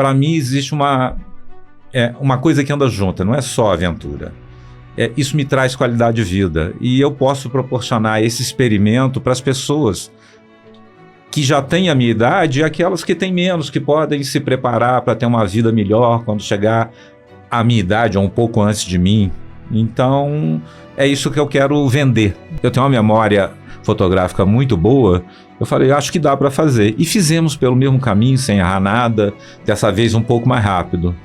Para mim existe uma coisa que anda junta, não é só aventura. Isso me traz qualidade de vida e eu posso proporcionar esse experimento para as pessoas que já têm a minha idade e aquelas que têm menos, que podem se preparar para ter uma vida melhor quando chegar à minha idade ou um pouco antes de mim. Então, é isso que eu quero vender. Eu tenho uma memória fotográfica muito boa, eu falei, acho que dá para fazer. E fizemos pelo mesmo caminho, sem errar nada, dessa vez um pouco mais rápido.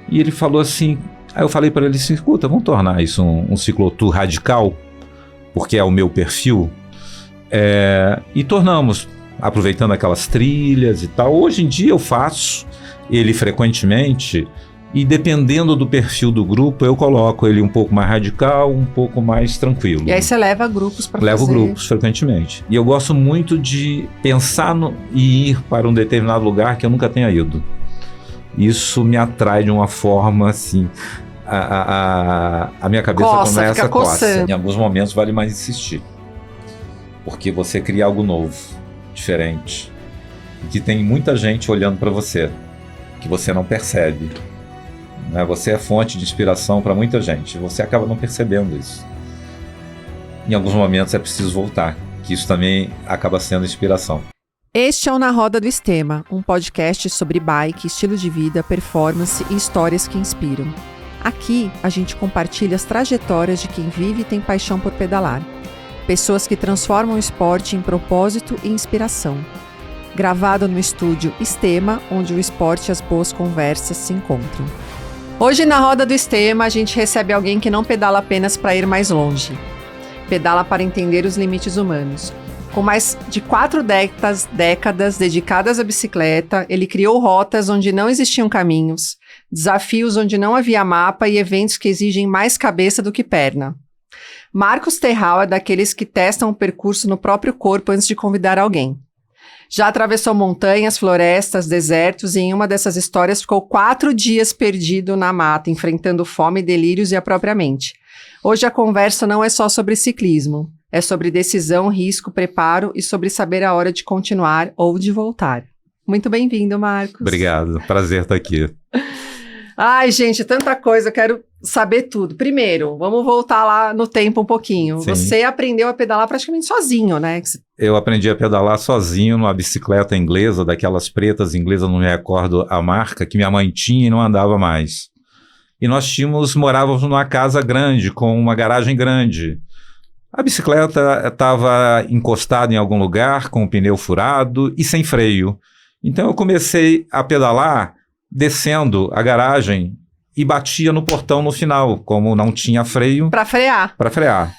E ele falou assim, aí eu falei para ele assim, escuta, vamos tornar isso um ciclotour radical, porque é o meu perfil. E tornamos, aproveitando aquelas trilhas e tal. Hoje em dia eu faço ele frequentemente e dependendo do perfil do grupo, eu coloco ele um pouco mais radical, um pouco mais tranquilo. E aí você leva grupos para fazer? Levo grupos frequentemente. E eu gosto muito de pensar e ir para um determinado lugar que eu nunca tenha ido. Isso me atrai de uma forma assim, a minha cabeça começa a coçar. Em alguns momentos vale mais insistir, porque você cria algo novo, diferente, que tem muita gente olhando para você, que você não percebe. Né? Você é fonte de inspiração para muita gente, você acaba não percebendo isso. Em alguns momentos é preciso voltar, que isso também acaba sendo inspiração. Este é o Na Roda do Estema, um podcast sobre bike, estilo de vida, performance e histórias que inspiram. Aqui, a gente compartilha as trajetórias de quem vive e tem paixão por pedalar. Pessoas que transformam o esporte em propósito e inspiração. Gravado no estúdio Estema, onde o esporte e as boas conversas se encontram. Hoje, na Roda do Estema, a gente recebe alguém que não pedala apenas para ir mais longe. Pedala para entender os limites humanos. Com mais de 4 décadas dedicadas à bicicleta, ele criou rotas onde não existiam caminhos, desafios onde não havia mapa e eventos que exigem mais cabeça do que perna. Marcos Terral é daqueles que testam o percurso no próprio corpo antes de convidar alguém. Já atravessou montanhas, florestas, desertos e em uma dessas histórias ficou 4 dias perdido na mata, enfrentando fome, delírios e a própria mente. Hoje a conversa não é só sobre ciclismo. É sobre decisão, risco, preparo e sobre saber a hora de continuar ou de voltar. Muito bem-vindo, Marcos. Obrigado, prazer estar aqui. Ai, gente, tanta coisa, eu quero saber tudo. Primeiro, vamos voltar lá no tempo um pouquinho. Sim. Você aprendeu a pedalar praticamente sozinho, né? Eu aprendi a pedalar sozinho numa bicicleta inglesa, daquelas pretas inglesas, não me recordo a marca, que minha mãe tinha e não andava mais. E nós morávamos numa casa grande, com uma garagem grande. A bicicleta estava encostada em algum lugar, com o pneu furado e sem freio. Então eu comecei a pedalar descendo a garagem e batia no portão no final, como não tinha freio. Para frear. Para frear.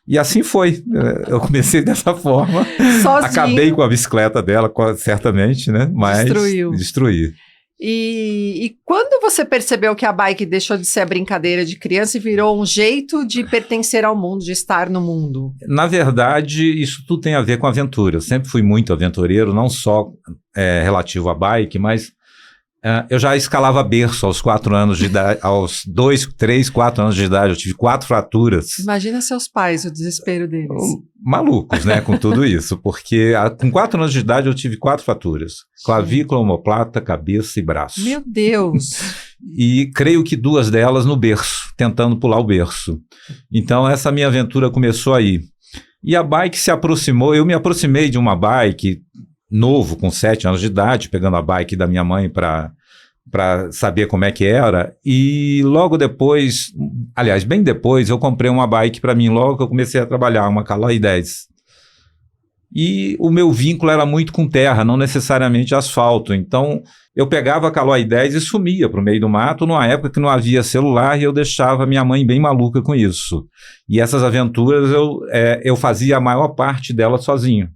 E assim foi. Eu comecei dessa forma. Sozinho. Acabei com a bicicleta dela, certamente, né? Mas destruí. E quando você percebeu que a bike deixou de ser a brincadeira de criança e virou um jeito de pertencer ao mundo, de estar no mundo? Na verdade, isso tudo tem a ver com aventura. Eu sempre fui muito aventureiro, não só relativo à bike, mas eu já escalava berço aos 4 anos de idade, aos 2, 3, 4 anos de idade, eu tive 4 fraturas. Imagina seus pais, o desespero deles. Malucos, né, com tudo isso, porque com 4 anos de idade eu tive 4 fraturas, clavícula, omoplata, cabeça e braço. Meu Deus! E creio que 2 delas no berço, tentando pular o berço. Então essa minha aventura começou aí. E a bike se aproximou, eu me aproximei de uma bike novo, com 7 anos de idade, pegando a bike da minha mãe para saber como é que era, e logo depois, aliás, bem depois, eu comprei uma bike para mim, logo que eu comecei a trabalhar, uma Caloi 10. E o meu vínculo era muito com terra, não necessariamente asfalto, então eu pegava a Caloi 10 e sumia para o meio do mato, numa época que não havia celular, e eu deixava minha mãe bem maluca com isso. E essas aventuras eu fazia a maior parte delas sozinho.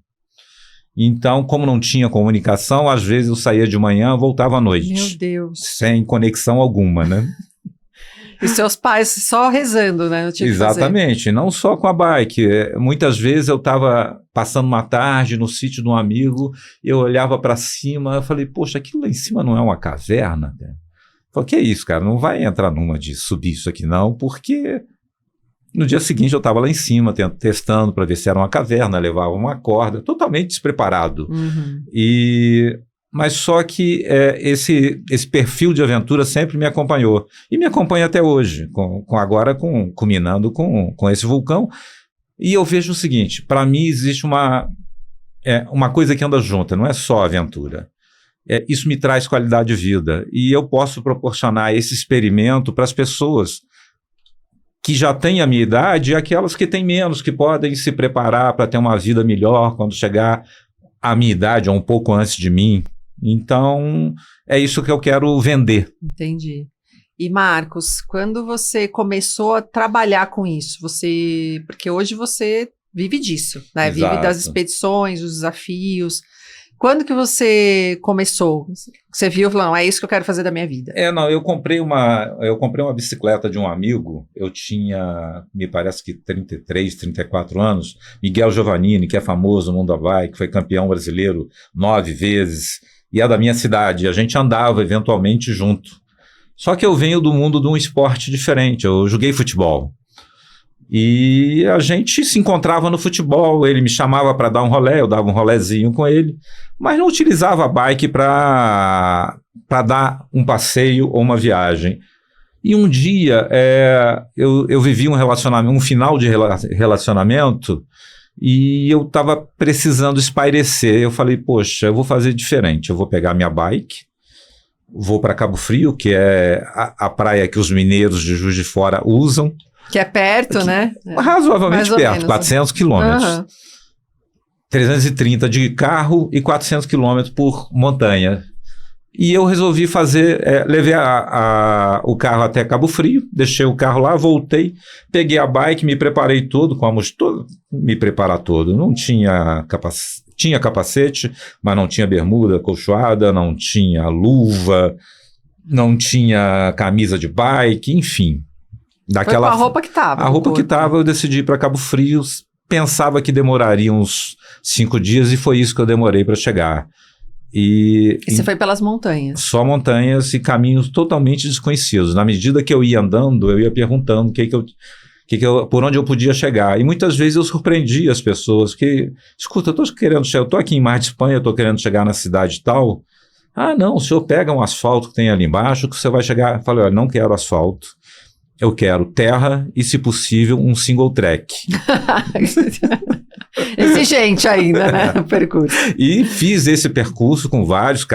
Então, como não tinha comunicação, às vezes eu saía de manhã, voltava à noite. Meu Deus. Sem conexão alguma, né? E seus pais só rezando, né? Exatamente, não só com a bike. Muitas vezes eu estava passando uma tarde no sítio de um amigo, eu olhava para cima, eu falei, poxa, aquilo lá em cima não é uma caverna? Eu falei, que é isso, cara? Não vai entrar numa de subir isso aqui não, porque... No dia seguinte eu estava lá em cima, testando para ver se era uma caverna, levava uma corda, totalmente despreparado. Uhum. E Mas só que esse perfil de aventura sempre me acompanhou. E me acompanha até hoje, agora culminando com esse vulcão. E eu vejo o seguinte, para mim existe uma coisa que anda junta, não é só aventura. Isso me traz qualidade de vida. E eu posso proporcionar esse experimento para as pessoas que já têm a minha idade e aquelas que têm menos, que podem se preparar para ter uma vida melhor quando chegar à minha idade ou um pouco antes de mim. Então, é isso que eu quero vender. Entendi. E Marcos, quando você começou a trabalhar com isso, porque hoje você vive disso, né? Exato. Vive das expedições, dos desafios. Quando que você começou? Você viu e falou, não, é isso que eu quero fazer da minha vida. Eu comprei uma bicicleta de um amigo, eu tinha, me parece que 33, 34 anos, Miguel Giovannini, que é famoso no mundo da bike, foi campeão brasileiro 9 vezes, e é da minha cidade, a gente andava eventualmente junto. Só que eu venho do mundo de um esporte diferente, eu joguei futebol. E a gente se encontrava no futebol, ele me chamava para dar um rolê, eu dava um rolezinho com ele, mas não utilizava a bike para dar um passeio ou uma viagem. E um dia eu vivi um final de relacionamento e eu estava precisando espairecer. Eu falei, poxa, eu vou fazer diferente, eu vou pegar minha bike, vou para Cabo Frio, que é a praia que os mineiros de Juiz de Fora usam. Que é perto, né? Razoavelmente perto, 400 quilômetros. Uhum. 330 de carro e 400 quilômetros por montanha. E eu resolvi levei o carro até Cabo Frio, deixei o carro lá, voltei, peguei a bike, me preparei todo, me preparar todo. Não tinha tinha capacete, mas não tinha bermuda colchoada, não tinha luva, não tinha camisa de bike, enfim. Foi com a roupa que estava. A roupa que estava, eu decidi ir para Cabo Frio, pensava que demoraria uns 5 dias e foi isso que eu demorei para chegar. E você foi pelas montanhas? Só montanhas e caminhos totalmente desconhecidos. Na medida que eu ia andando, eu ia perguntando por onde eu podia chegar. E muitas vezes eu surpreendia as pessoas que, escuta, eu estou aqui em Mar de Espanha, eu estou querendo chegar na cidade tal. Ah, não, o senhor pega um asfalto que tem ali embaixo que você vai chegar. Eu falei, olha, não quero asfalto. Eu quero terra e, se possível, um single track. Exigente ainda, né? O percurso. E fiz esse percurso com vários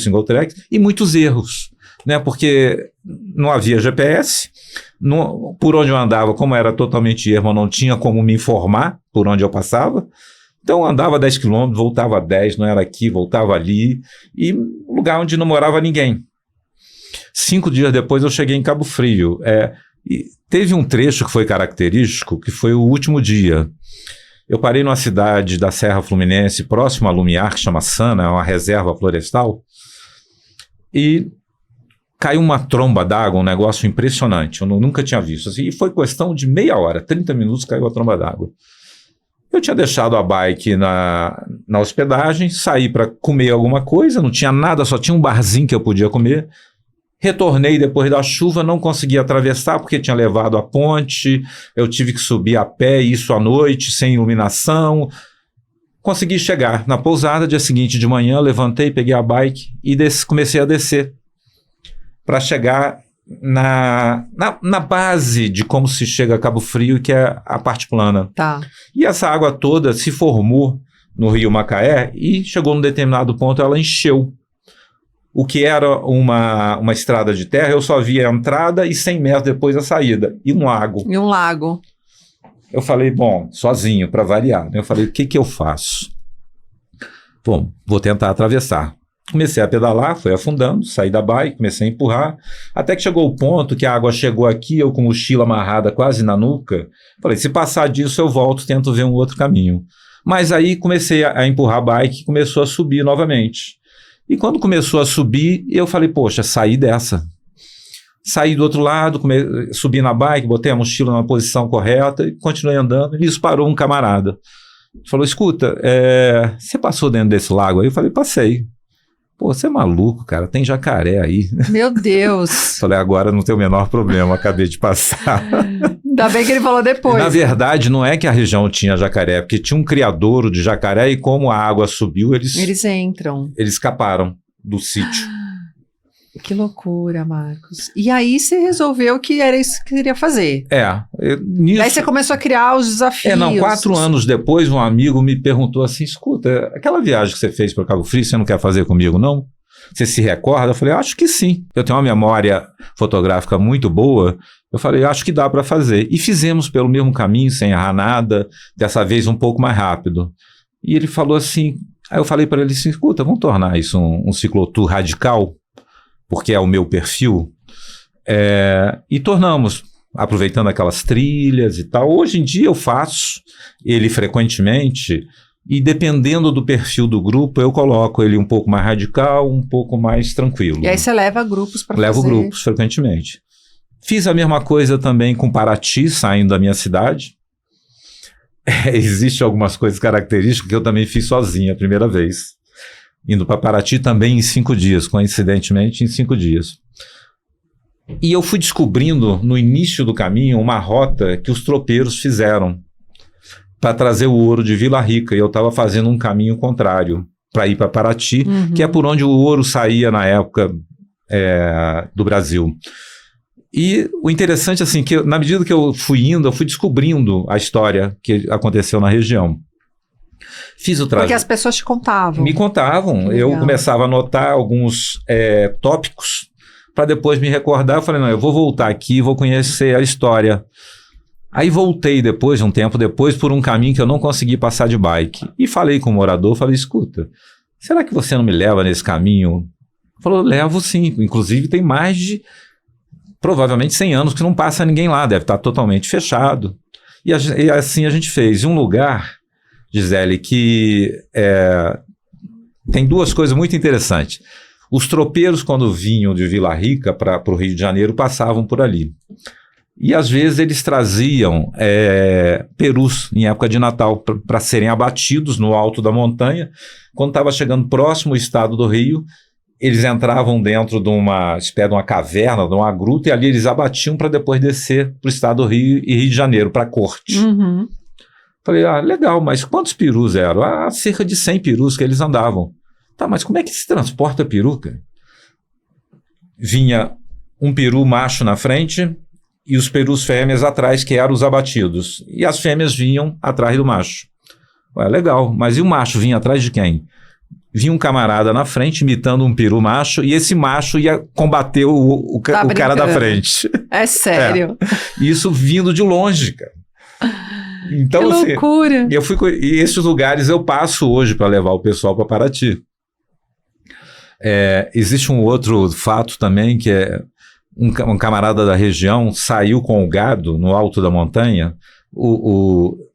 single tracks e muitos erros, né? Porque não havia GPS, por onde eu andava, como era totalmente ermo, não tinha como me informar por onde eu passava. Então eu andava 10 quilômetros, voltava 10, não era aqui, voltava ali, e lugar onde não morava ninguém. 5 dias depois eu cheguei em Cabo Frio. E teve um trecho que foi característico, que foi o último dia. Eu parei numa cidade da Serra Fluminense, próximo a Lumiar, que chama Sana, é uma reserva florestal, e caiu uma tromba d'água, um negócio impressionante, eu nunca tinha visto. Assim, e foi questão de meia hora, 30 minutos caiu a tromba d'água. Eu tinha deixado a bike na hospedagem, saí para comer alguma coisa, não tinha nada, só tinha um barzinho que eu podia comer. Retornei depois da chuva, não consegui atravessar porque tinha levado a ponte, eu tive que subir a pé, isso à noite, sem iluminação. Consegui chegar na pousada, dia seguinte de manhã, levantei, peguei a bike e comecei a descer para chegar na base de como se chega a Cabo Frio, que é a parte plana. Tá. E essa água toda se formou no Rio Macaé e chegou num determinado ponto, ela encheu. O que era uma estrada de terra, eu só via a entrada e 100 metros depois a saída. E um lago. E um lago. Eu falei, bom, sozinho, para variar. Eu falei, o que eu faço? Bom, vou tentar atravessar. Comecei a pedalar, fui afundando, saí da bike, comecei a empurrar, até que chegou o ponto que a água chegou aqui, eu com a mochila amarrada quase na nuca. Falei, se passar disso eu volto, tento ver um outro caminho. Mas aí comecei a empurrar a bike e começou a subir novamente. E quando começou a subir, eu falei, poxa, saí dessa. Saí do outro lado, subi na bike, botei a mochila na posição correta e continuei andando. E nisso parou um camarada. Falou, escuta, você passou dentro desse lago aí? Eu falei, passei. Pô, você é maluco, cara, tem jacaré aí. Meu Deus. Falei, agora não tem o menor problema, acabei de passar. Ainda bem que ele falou depois. Na verdade, não é que a região tinha jacaré, porque tinha um criadouro de jacaré e como a água subiu, eles entram. Eles escaparam do sítio. Que loucura, Marcos. E aí você resolveu que era isso que queria fazer. Nisso... Daí você começou a criar os desafios. 4 anos depois, um amigo me perguntou assim, escuta, aquela viagem que você fez para Cabo Frio, você não quer fazer comigo, não? Você se recorda? Eu falei, acho que sim. Eu tenho uma memória fotográfica muito boa. Eu falei, acho que dá para fazer. E fizemos pelo mesmo caminho, sem errar nada, dessa vez um pouco mais rápido. E ele falou assim, aí eu falei para ele assim, escuta, vamos tornar isso um ciclotour radical? Porque é o meu perfil, e tornamos, aproveitando aquelas trilhas e tal. Hoje em dia eu faço ele frequentemente e dependendo do perfil do grupo, eu coloco ele um pouco mais radical, um pouco mais tranquilo. E aí você leva grupos para fazer? Levo grupos frequentemente. Fiz a mesma coisa também com Paraty, saindo da minha cidade. Existem algumas coisas características que eu também fiz sozinho a primeira vez. Indo para Paraty também em 5 dias, coincidentemente em 5 dias. E eu fui descobrindo no início do caminho uma rota que os tropeiros fizeram para trazer o ouro de Vila Rica. E eu estava fazendo um caminho contrário para ir para Paraty, que é por onde o ouro saía na época do Brasil. E o interessante assim, que na medida que eu fui indo, eu fui descobrindo a história que aconteceu na região. Fiz o trajeto. Porque as pessoas te contavam. Me contavam. Eu começava a anotar alguns tópicos para depois me recordar. Eu falei, não, eu vou voltar aqui e vou conhecer a história. Aí voltei depois, um tempo depois, por um caminho que eu não consegui passar de bike. E falei com o morador, falei, escuta, será que você não me leva nesse caminho? Ele falou, levo sim. Inclusive tem mais de, provavelmente 100 anos que não passa ninguém lá. Deve estar totalmente fechado. E assim a gente fez. Em um lugar... Gisele, que tem 2 coisas muito interessantes. Os tropeiros, quando vinham de Vila Rica para o Rio de Janeiro, passavam por ali. E, às vezes, eles traziam perus em época de Natal para serem abatidos no alto da montanha. Quando estava chegando próximo ao estado do Rio, eles entravam dentro de uma espécie de uma caverna, de uma gruta, e ali eles abatiam para depois descer para o estado do Rio e Rio de Janeiro, para a corte. Falei, legal, mas quantos perus eram? Cerca de 100 perus que eles andavam. Tá, mas como é que se transporta peru, cara? Vinha um peru macho na frente e os perus fêmeas atrás, que eram os abatidos. E as fêmeas vinham atrás do macho. Legal, mas e o macho vinha atrás de quem? Vinha um camarada na frente imitando um peru macho e esse macho ia combater o cara da frente. É sério? Isso vindo de longe, cara. Então, que loucura! E esses lugares eu passo hoje para levar o pessoal para Paraty. Existe um outro fato também, que é um camarada da região saiu com o gado no alto da montanha,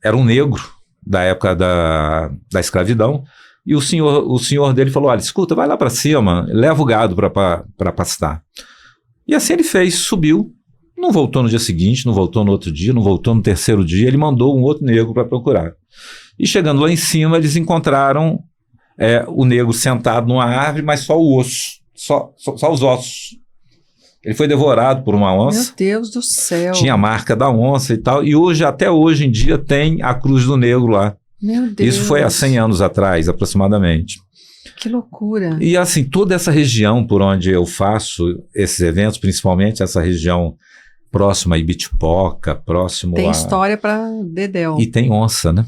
era um negro da época da escravidão, e o senhor dele falou, olha, escuta, vai lá para cima, leva o gado para pastar. E assim ele fez, subiu. Não voltou no dia seguinte, não voltou no outro dia, não voltou no terceiro dia, ele mandou um outro negro para procurar. E chegando lá em cima, eles encontraram o negro sentado numa árvore, mas só o osso, só os ossos. Ele foi devorado por uma onça. Meu Deus do céu. Tinha a marca da onça e tal, e até hoje em dia tem a Cruz do Negro lá. Meu Deus. Isso foi há 100 anos atrás, aproximadamente. Que loucura. E assim, toda essa região por onde eu faço esses eventos, principalmente essa região próximo a Ibitipoca, próximo Tem história para dedéu. E tem onça, né?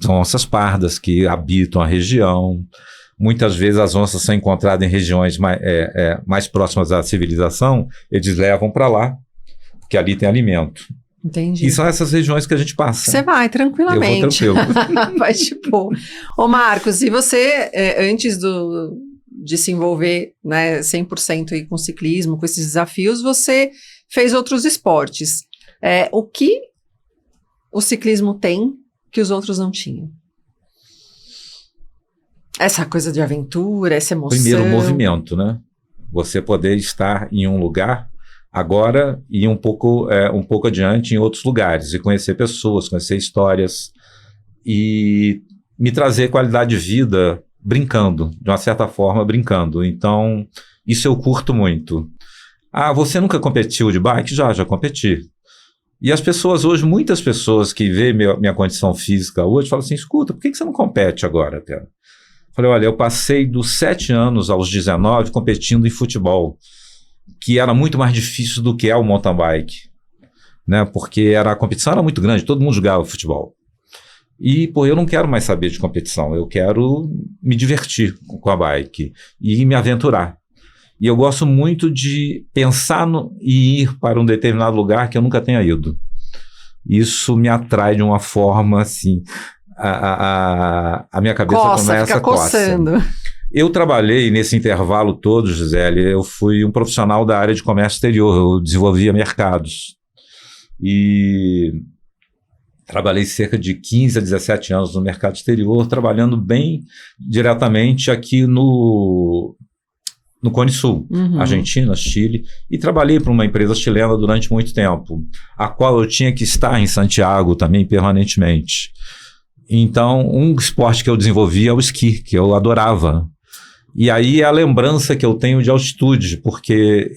São onças pardas que habitam a região. Muitas vezes as onças são encontradas em regiões mais próximas à civilização, eles levam para lá, porque ali tem alimento. Entendi. E são essas regiões que a gente passa. Você vai tranquilamente. Eu vou tranquilo. Vai tipo... Ô Marcos, e você, antes de se envolver 100% aí com ciclismo, com esses desafios, você fez outros esportes. O que o ciclismo tem que os outros não tinham? Essa coisa de aventura, essa emoção. Primeiro, o movimento, né? Você poder estar em um lugar agora e um pouco adiante em outros lugares e conhecer pessoas, conhecer histórias e me trazer qualidade de vida brincando, de uma certa forma brincando. Então, isso eu curto muito. Ah, você nunca competiu de bike? Já competi. E as pessoas hoje, muitas pessoas que veem minha condição física hoje, falam assim, escuta, por que você não compete agora, cara? Falei, olha, eu passei dos 7 anos aos 19 competindo em futebol, que era muito mais difícil do que é o mountain bike, né? Porque a competição era muito grande, todo mundo jogava futebol. E, pô, eu não quero mais saber de competição, eu quero me divertir com a bike e me aventurar. E eu gosto muito de pensar e ir para um determinado lugar que eu nunca tenha ido. Isso me atrai de uma forma, assim, a minha cabeça começa a coçar. Eu trabalhei nesse intervalo todo, Gisele, eu fui um profissional da área de comércio exterior, eu desenvolvia mercados. E trabalhei cerca de 15 a 17 anos no mercado exterior, trabalhando bem diretamente aqui no Cone Sul, Argentina, Chile, e trabalhei para uma empresa chilena durante muito tempo, a qual eu tinha que estar em Santiago também permanentemente. Então, um esporte que eu desenvolvi é o esqui, que eu adorava. E aí é a lembrança que eu tenho de altitude, porque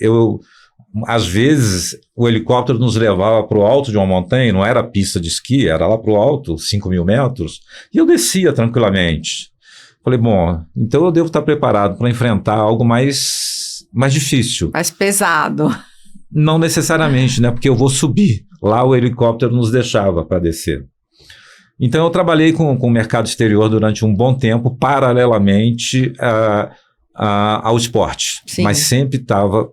às vezes, o helicóptero nos levava para o alto de uma montanha, não era pista de esqui, era lá para o alto, 5.000 metros, e eu descia tranquilamente. Falei, bom, então eu devo estar preparado para enfrentar algo mais difícil. Mais pesado. Não necessariamente, né? Porque eu vou subir. Lá o helicóptero nos deixava para descer. Então eu trabalhei com o mercado exterior durante um bom tempo, paralelamente ao esporte. Sim. Mas sempre estava...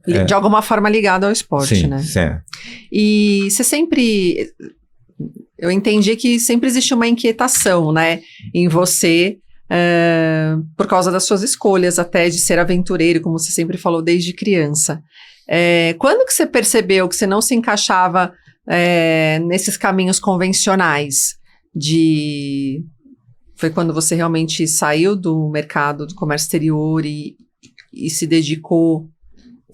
de alguma forma ligado ao esporte, sim, né? Sim. E você sempre... Eu entendi que sempre existe uma inquietação, né? Em você... por causa das suas escolhas até de ser aventureiro, como você sempre falou desde criança. Quando que você percebeu que você não se encaixava nesses caminhos convencionais? Foi quando você realmente saiu do mercado do comércio exterior e se dedicou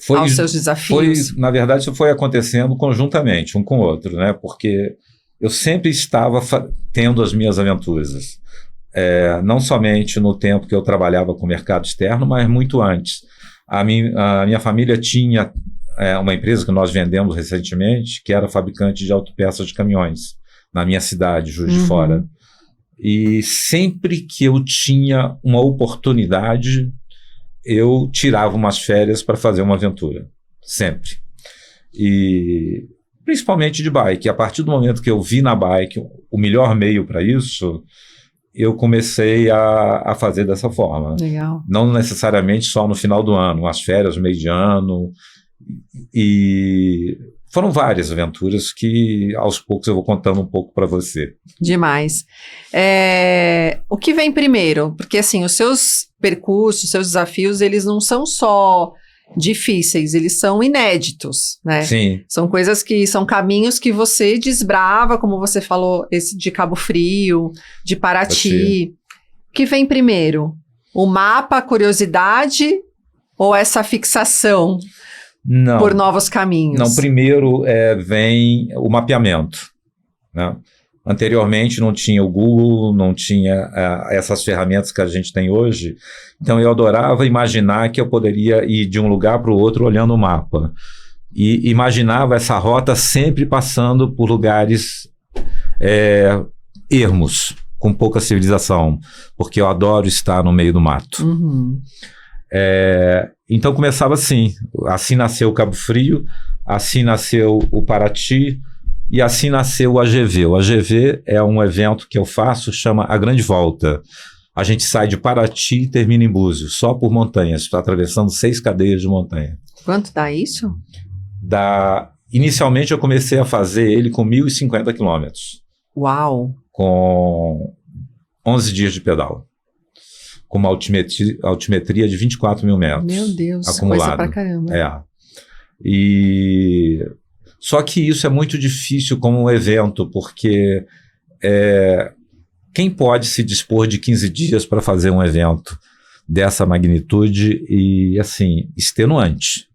aos seus desafios? Na verdade, isso foi acontecendo conjuntamente, um com o outro, né? Porque eu sempre estava tendo as minhas aventuras. Não somente no tempo que eu trabalhava com o mercado externo, mas muito antes. A minha família tinha uma empresa que nós vendemos recentemente, que era fabricante de autopeças de caminhões, na minha cidade, Juiz de Fora. E sempre que eu tinha uma oportunidade, eu tirava umas férias para fazer uma aventura. Sempre. E principalmente de bike. A partir do momento que eu vi na bike o melhor meio para isso, eu comecei a fazer dessa forma. Legal. Não necessariamente só no final do ano, as férias, meio de ano. E foram várias aventuras que aos poucos eu vou contando um pouco para você. Demais. O que vem primeiro? Porque assim, os seus percursos, os seus desafios, eles não são só difíceis, eles são inéditos, né? Sim. São caminhos que você desbrava, como você falou, esse de Cabo Frio, de Paraty. O que vem primeiro? O mapa, a curiosidade ou essa fixação por novos caminhos? Não, primeiro vem o mapeamento, né? Anteriormente não tinha o Google, não tinha essas ferramentas que a gente tem hoje. Então eu adorava imaginar que eu poderia ir de um lugar para o outro olhando o mapa. E imaginava essa rota sempre passando por lugares ermos, com pouca civilização, porque eu adoro estar no meio do mato. Então começava assim. Assim nasceu o Cabo Frio, assim nasceu o Paraty, e assim nasceu o AGV. O AGV é um evento que eu faço, chama A Grande Volta. A gente sai de Paraty e termina em Búzios, só por montanhas, está atravessando 6 cadeias de montanha. Quanto dá isso? Inicialmente eu comecei a fazer ele com 1.050 quilômetros. Uau! Com 11 dias de pedal. Com uma altimetria de 24.000 metros. Meu Deus, acumulado. Coisa pra caramba. Só que isso é muito difícil como um evento, porque quem pode se dispor de 15 dias para fazer um evento dessa magnitude e, assim, extenuante?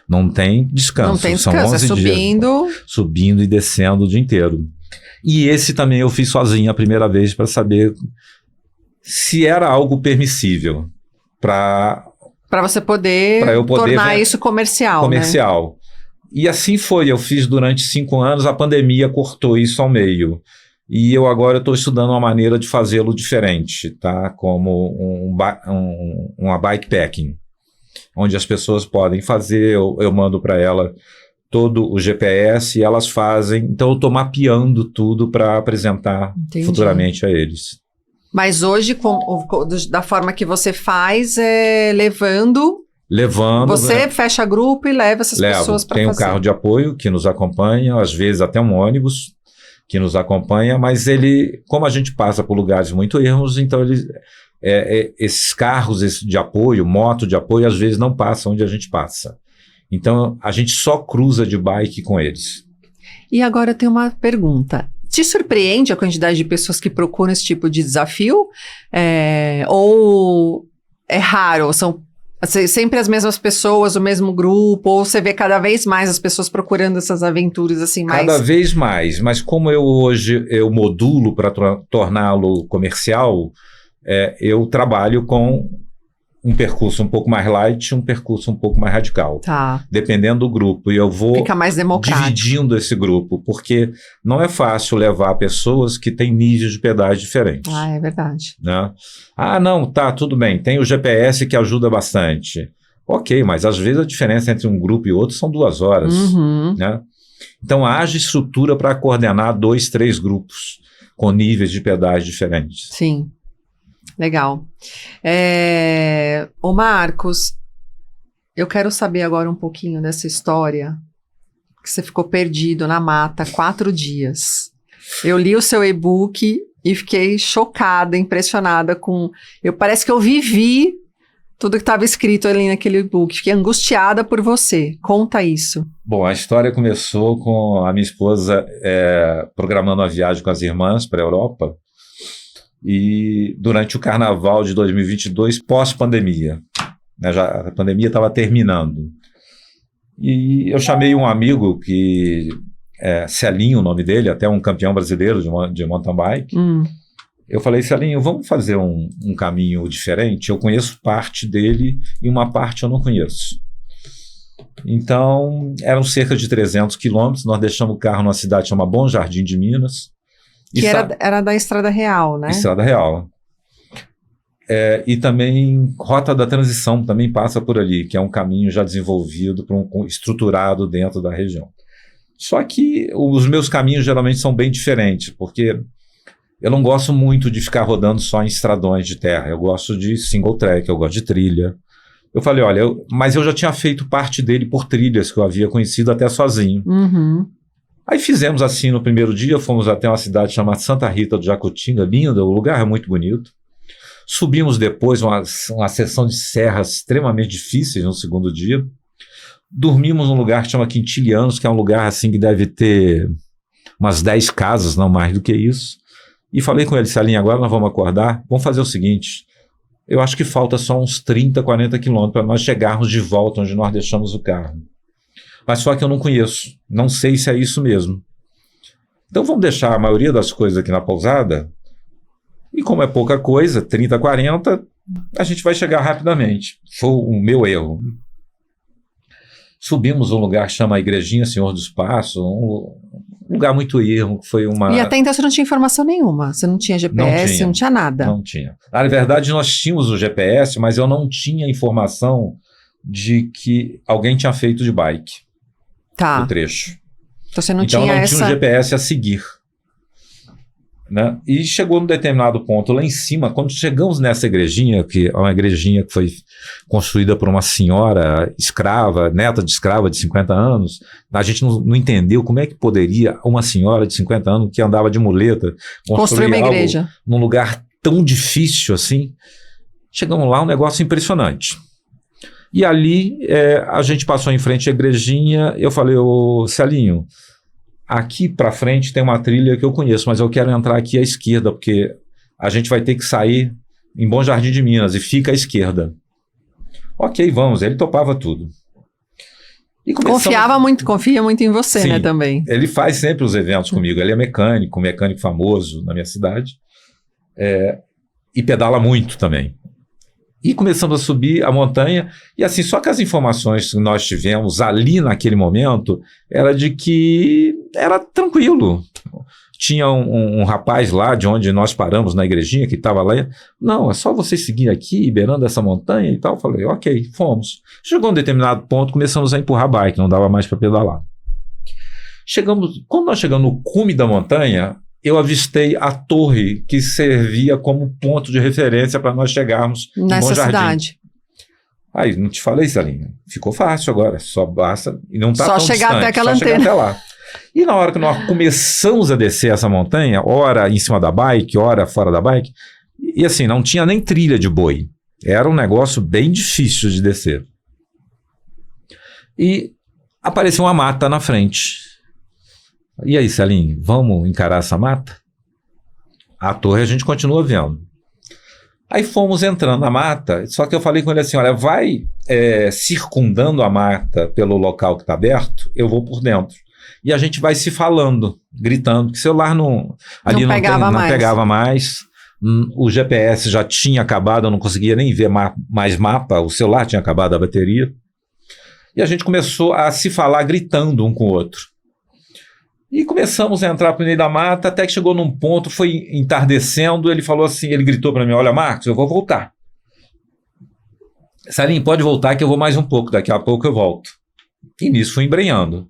Não tem descanso. Não tem descanso, são 11 subindo... dias, subindo e descendo o dia inteiro. E esse também eu fiz sozinho a primeira vez para saber se era algo permissível para você poder, tornar isso comercial, né? E assim foi, eu fiz durante 5 anos, a pandemia cortou isso ao meio. E eu agora estou estudando uma maneira de fazê-lo diferente, tá? Como uma bikepacking, onde as pessoas podem fazer, eu mando para ela todo o GPS e elas fazem. Então eu estou mapeando tudo para apresentar futuramente a eles. Mas hoje, da forma que você faz, é levando... Você fecha grupo e leva essas pessoas para fazer. Tem um carro de apoio que nos acompanha, às vezes até um ônibus que nos acompanha, mas como a gente passa por lugares muito ermos, então esses carros de apoio, moto de apoio, às vezes não passam onde a gente passa. Então a gente só cruza de bike com eles. E agora eu tenho uma pergunta. Te surpreende a quantidade de pessoas que procuram esse tipo de desafio? Ou é raro? São sempre as mesmas pessoas, o mesmo grupo? Ou você vê cada vez mais as pessoas procurando essas aventuras assim mais... Cada vez mais, mas como hoje eu modulo para torná-lo comercial, eu trabalho com um percurso um pouco mais light, um percurso um pouco mais radical. Tá. Dependendo do grupo. E eu vou Fica mais democrático. Dividindo esse grupo, porque não é fácil levar pessoas que têm níveis de pedais diferentes. Ah, é verdade. Né? Não, tá, tudo bem. Tem o GPS que ajuda bastante. Ok, mas às vezes a diferença entre um grupo e outro são 2 horas. Uhum. Né? Então haja estrutura para coordenar 2, 3 grupos com níveis de pedais diferentes. Sim. Legal. Ô Marcos, eu quero saber agora um pouquinho dessa história que você ficou perdido na mata 4 dias. Eu li o seu e-book e fiquei chocada, impressionada parece que eu vivi tudo que estava escrito ali naquele e-book. Fiquei angustiada por você. Conta isso. Bom, a história começou com a minha esposa programando uma viagem com as irmãs para a Europa. E durante o carnaval de 2022, pós-pandemia, né, a pandemia estava terminando. E eu chamei um amigo Celinho, o nome dele, até um campeão brasileiro de mountain bike. Eu falei, Celinho, vamos fazer um caminho diferente? Eu conheço parte dele e uma parte eu não conheço. Então, eram cerca de 300 quilômetros, nós deixamos o carro numa cidade chamada Bom Jardim de Minas. Que era da Estrada Real, né? Estrada Real. E também Rota da Transição também passa por ali, que é um caminho já desenvolvido, estruturado dentro da região. Só que os meus caminhos geralmente são bem diferentes, porque eu não gosto muito de ficar rodando só em estradões de terra. Eu gosto de single track, eu gosto de trilha. Eu falei, olha, mas eu já tinha feito parte dele por trilhas que eu havia conhecido até sozinho. Uhum. Aí fizemos assim no primeiro dia, fomos até uma cidade chamada Santa Rita do Jacutinga, linda, o lugar é muito bonito. Subimos depois uma seção de serras extremamente difíceis no segundo dia. Dormimos num lugar que chama Quintilianos, que é um lugar assim que deve ter umas 10 casas, não mais do que isso. E falei com ele, Celinho, agora nós vamos acordar, vamos fazer o seguinte, eu acho que falta só uns 30, 40 quilômetros para nós chegarmos de volta onde nós deixamos o carro. Mas só que eu não conheço, não sei se é isso mesmo. Então vamos deixar a maioria das coisas aqui na pousada, e como é pouca coisa, 30, 40, a gente vai chegar rapidamente. Foi o meu erro. Subimos um lugar que chama Igrejinha Senhor dos Passos, um lugar muito ermo, foi uma... E até então você não tinha informação nenhuma, você não tinha GPS, não tinha nada. Não tinha. Na verdade nós tínhamos o GPS, mas eu não tinha informação de que alguém tinha feito de bike. Tá. O trecho. Então você não tinha tinha um GPS a seguir. Né? E chegou num determinado ponto lá em cima, quando chegamos nessa igrejinha, que é uma igrejinha que foi construída por uma senhora escrava, neta de escrava de 50 anos, a gente não entendeu como é que poderia uma senhora de 50 anos que andava de muleta construir uma igreja num lugar tão difícil assim. Chegamos lá, um negócio impressionante. E ali a gente passou em frente à igrejinha, eu falei, ô Celinho, aqui para frente tem uma trilha que eu conheço, mas eu quero entrar aqui à esquerda, porque a gente vai ter que sair em Bom Jardim de Minas e fica à esquerda. Ok, vamos, ele topava tudo. E confia muito em você, sim, né, também. Ele faz sempre os eventos comigo, ele é mecânico famoso na minha cidade. e pedala muito também. E começamos a subir a montanha, e assim, só que as informações que nós tivemos ali naquele momento era de que era tranquilo. Tinha um rapaz lá de onde nós paramos na igrejinha, que estava lá, não, é só você seguir aqui, beirando essa montanha e tal. Eu falei, ok, fomos. Chegou um determinado ponto, começamos a empurrar bike, não dava mais para pedalar. Quando nós chegamos no cume da montanha, eu avistei a torre que servia como ponto de referência para nós chegarmos nessa em Bom Jardim. cidade. Aí, não te falei, Salinha? Ficou fácil agora, só basta, e não está tão distante, chegar até aquela só chegar antena. até lá. E na hora que nós começamos a descer essa montanha, ora em cima da bike, ora fora da bike, e assim, não tinha nem trilha de boi. Era um negócio bem difícil de descer. E apareceu uma mata na frente. E aí, Salinho, vamos encarar essa mata? A torre a gente continua vendo. Aí fomos entrando na mata, só que eu falei com ele assim, olha, vai circundando a mata pelo local que está aberto, eu vou por dentro. E a gente vai se falando, gritando, porque o celular não pegava mais. O GPS já tinha acabado, eu não conseguia nem ver mais mapa, o celular tinha acabado a bateria. E a gente começou a se falar gritando um com o outro. E começamos a entrar para o meio da mata, até que chegou num ponto, foi entardecendo, ele falou assim, ele gritou para mim, olha, Marcos, eu vou voltar. Salim, pode voltar que eu vou mais um pouco, daqui a pouco eu volto. E nisso fui embrenhando.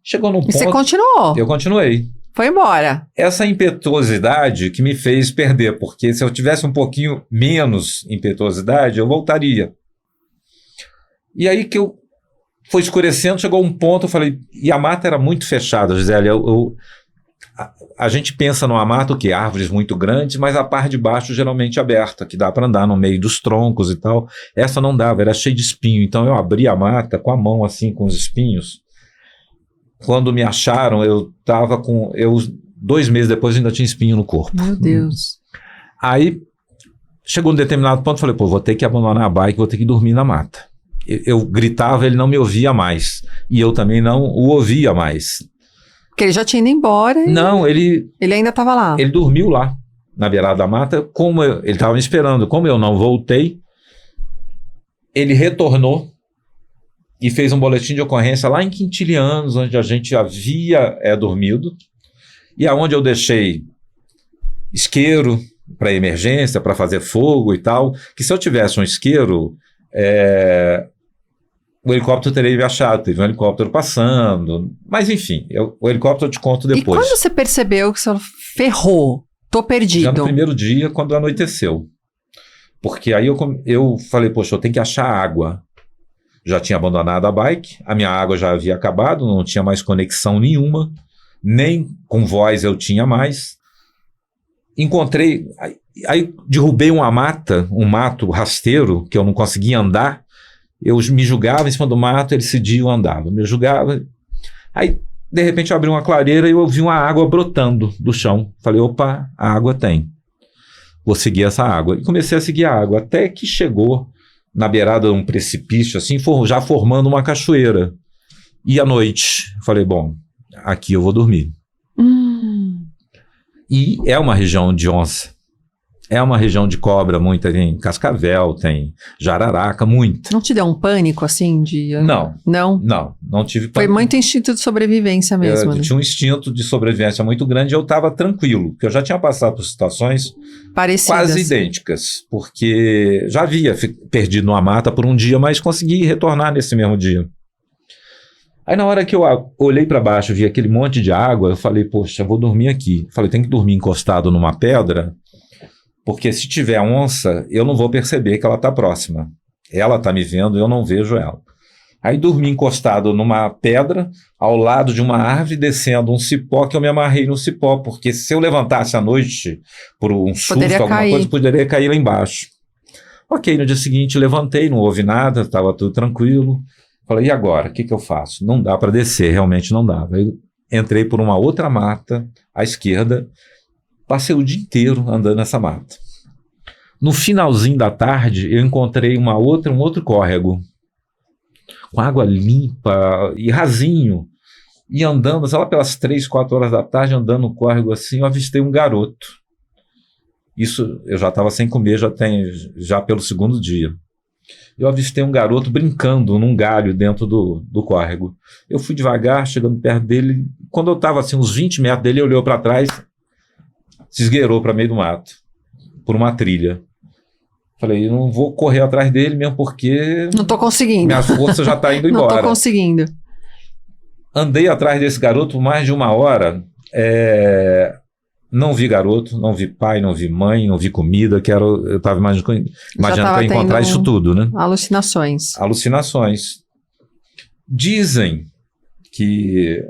Chegou num ponto... E você continuou? Eu continuei. Foi embora. Essa impetuosidade que me fez perder, porque se eu tivesse um pouquinho menos impetuosidade, eu voltaria. E aí que eu foi escurecendo, chegou um ponto, eu falei, e a mata era muito fechada, Gisele, a gente pensa numa mata, o quê? Árvores muito grandes, mas a parte de baixo geralmente aberta, que dá para andar no meio dos troncos e tal. Essa não dava, era cheia de espinho, então eu abri a mata com a mão assim, com os espinhos. Quando me acharam, eu estava com... 2 meses depois ainda tinha espinho no corpo. Meu Deus. Aí, chegou um determinado ponto, falei, vou ter que abandonar a bike, vou ter que dormir na mata. Eu gritava, ele não me ouvia mais. E eu também não o ouvia mais. Porque ele já tinha ido embora. Não, ele ainda estava lá. Ele dormiu lá, na beirada da mata. Ele estava me esperando. Como eu não voltei, ele retornou e fez um boletim de ocorrência lá em Quintilianos, onde a gente havia dormido. E aonde eu deixei isqueiro para emergência, para fazer fogo e tal. Que se eu tivesse um isqueiro... o helicóptero teria me achado, teve um helicóptero passando, mas enfim, o helicóptero eu te conto depois. E quando você percebeu que você ferrou, tô perdido? Já no primeiro dia, quando anoiteceu, porque aí eu falei, poxa, eu tenho que achar água. Já tinha abandonado a bike, a minha água já havia acabado, não tinha mais conexão nenhuma, nem com voz eu tinha mais. Encontrei, aí derrubei uma mata, um mato rasteiro, que eu não conseguia andar. Eu me julgava em cima do mato, ele cedia, eu andava, me julgava. Aí, de repente, eu abri uma clareira e eu vi uma água brotando do chão. Falei, opa, a água tem. Vou seguir essa água. E comecei a seguir a água, até que chegou na beirada de um precipício, assim, já formando uma cachoeira. E à noite, falei, bom, aqui eu vou dormir. E é uma região de onça. É uma região de cobra, muita, tem cascavel, tem jararaca, muito. Não te deu um pânico, assim, de... Não. Não? Não tive pânico. Foi muito instinto de sobrevivência mesmo, né? Tinha um instinto de sobrevivência muito grande e eu estava tranquilo, porque eu já tinha passado por situações parecidas, quase idênticas, porque já havia perdido uma mata por um dia, mas consegui retornar nesse mesmo dia. Aí na hora que eu olhei para baixo, vi aquele monte de água, eu falei, poxa, eu vou dormir aqui. Falei, tem que dormir encostado numa pedra, porque se tiver onça, eu não vou perceber que ela está próxima. Ela está me vendo, eu não vejo ela. Aí dormi encostado numa pedra, ao lado de uma árvore, descendo um cipó, que eu me amarrei no cipó, porque se eu levantasse à noite por um susto, alguma coisa, poderia cair lá embaixo. Ok, no dia seguinte levantei, não houve nada, estava tudo tranquilo. Falei, e agora? O que eu faço? Não dá para descer, realmente não dava. Aí entrei por uma outra mata, à esquerda, passei o dia inteiro andando nessa mata. No finalzinho da tarde, eu encontrei um outro córrego, com água limpa e rasinho. E andando, sei lá, pelas 3, 4 horas da tarde, andando no córrego assim, eu avistei um garoto. Isso eu já estava sem comer já pelo segundo dia. Eu avistei um garoto brincando num galho dentro do córrego. Eu fui devagar, chegando perto dele. Quando eu estava assim, uns 20 metros dele, ele olhou para trás, se esgueirou para meio do mato, por uma trilha. Falei, eu não vou correr atrás dele mesmo porque... Não tô conseguindo. Minha força já está indo embora. Não tô conseguindo. Andei atrás desse garoto por mais de 1 hora. Não vi garoto, não vi pai, não vi mãe, não vi comida, eu estava imaginando que eu ia encontrar isso tudo, né? Alucinações. Dizem que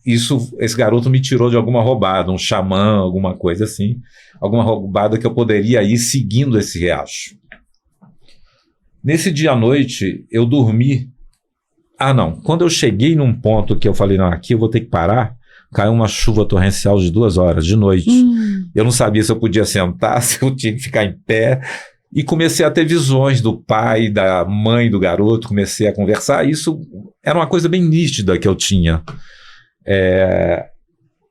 esse garoto me tirou de alguma roubada, um xamã, alguma coisa assim, alguma roubada que eu poderia ir seguindo esse riacho. Nesse dia à noite, eu dormi. Quando eu cheguei num ponto que eu falei, não, aqui eu vou ter que parar, caiu uma chuva torrencial de 2 horas de noite. Eu não sabia se eu podia sentar, se eu tinha que ficar em pé. E comecei a ter visões do pai, da mãe do garoto, comecei a conversar. Isso era uma coisa bem nítida que eu tinha.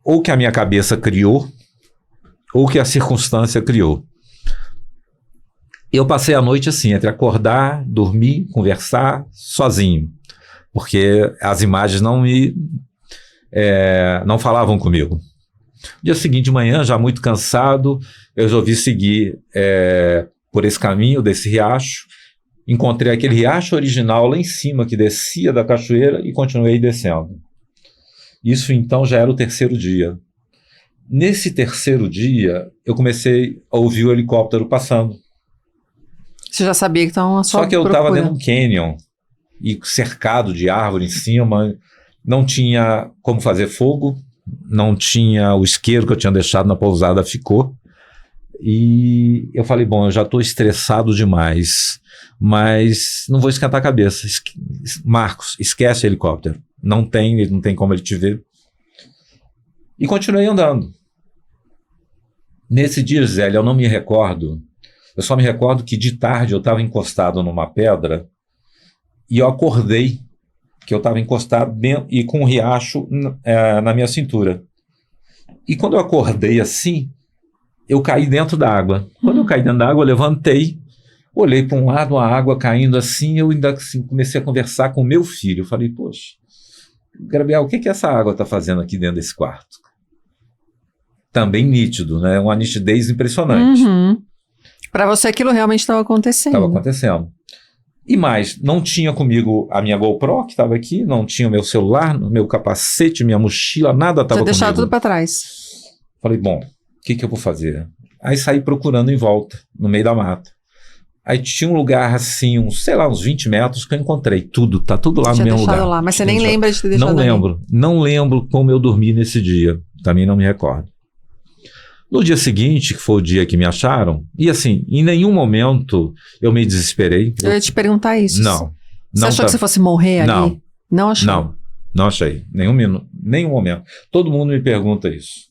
Ou que a minha cabeça criou, ou que a circunstância criou. Eu passei a noite assim, entre acordar, dormir, conversar, sozinho. Porque as imagens não falavam comigo. Dia seguinte de manhã, já muito cansado, eu resolvi seguir por esse caminho desse riacho. Encontrei aquele riacho original lá em cima, que descia da cachoeira, e continuei descendo. Isso então já era o 3º dia. Nesse 3º dia, eu comecei a ouvir o helicóptero passando. Você já sabia que estavam a sua Só que eu estava procura. dentro de um canyon, e cercado de árvore em cima, não tinha como fazer fogo, não tinha o isqueiro que eu tinha deixado na pousada, ficou. E eu falei, bom, eu já estou estressado demais, mas não vou esquentar a cabeça. Marcos, esquece o helicóptero. Não tem como ele te ver. E continuei andando. Nesse dia, Zélia, eu não me recordo. Eu só me recordo que de tarde eu estava encostado numa pedra e eu acordei que eu estava encostado e com um riacho na minha cintura. E quando eu acordei assim, eu caí dentro da água. Quando eu caí dentro da água, eu levantei, olhei para um lado, a água caindo assim, eu ainda assim, comecei a conversar com o meu filho. Eu falei, poxa, Gabriel, o que essa água está fazendo aqui dentro desse quarto? Também nítido, né? Uma nitidez impressionante. Para você aquilo realmente estava acontecendo. Estava acontecendo. E mais, não tinha comigo a minha GoPro, que estava aqui, não tinha o meu celular, meu capacete, minha mochila, nada estava comigo. Você deixou tudo para trás. Falei, bom, o que eu vou fazer? Aí saí procurando em volta, no meio da mata. Aí tinha um lugar assim, uns 20 metros que eu encontrei. Tá tudo lá no mesmo lugar. Lá, mas você nem lembra de ter deixado Não lembro como eu dormi nesse dia. Também não me recordo. No dia seguinte, que foi o dia que me acharam, e assim, em nenhum momento eu me desesperei. Eu ia te perguntar isso. Não. Você achou que você fosse morrer ali? Não achou? Não achei. Nenhum momento. Todo mundo me pergunta isso.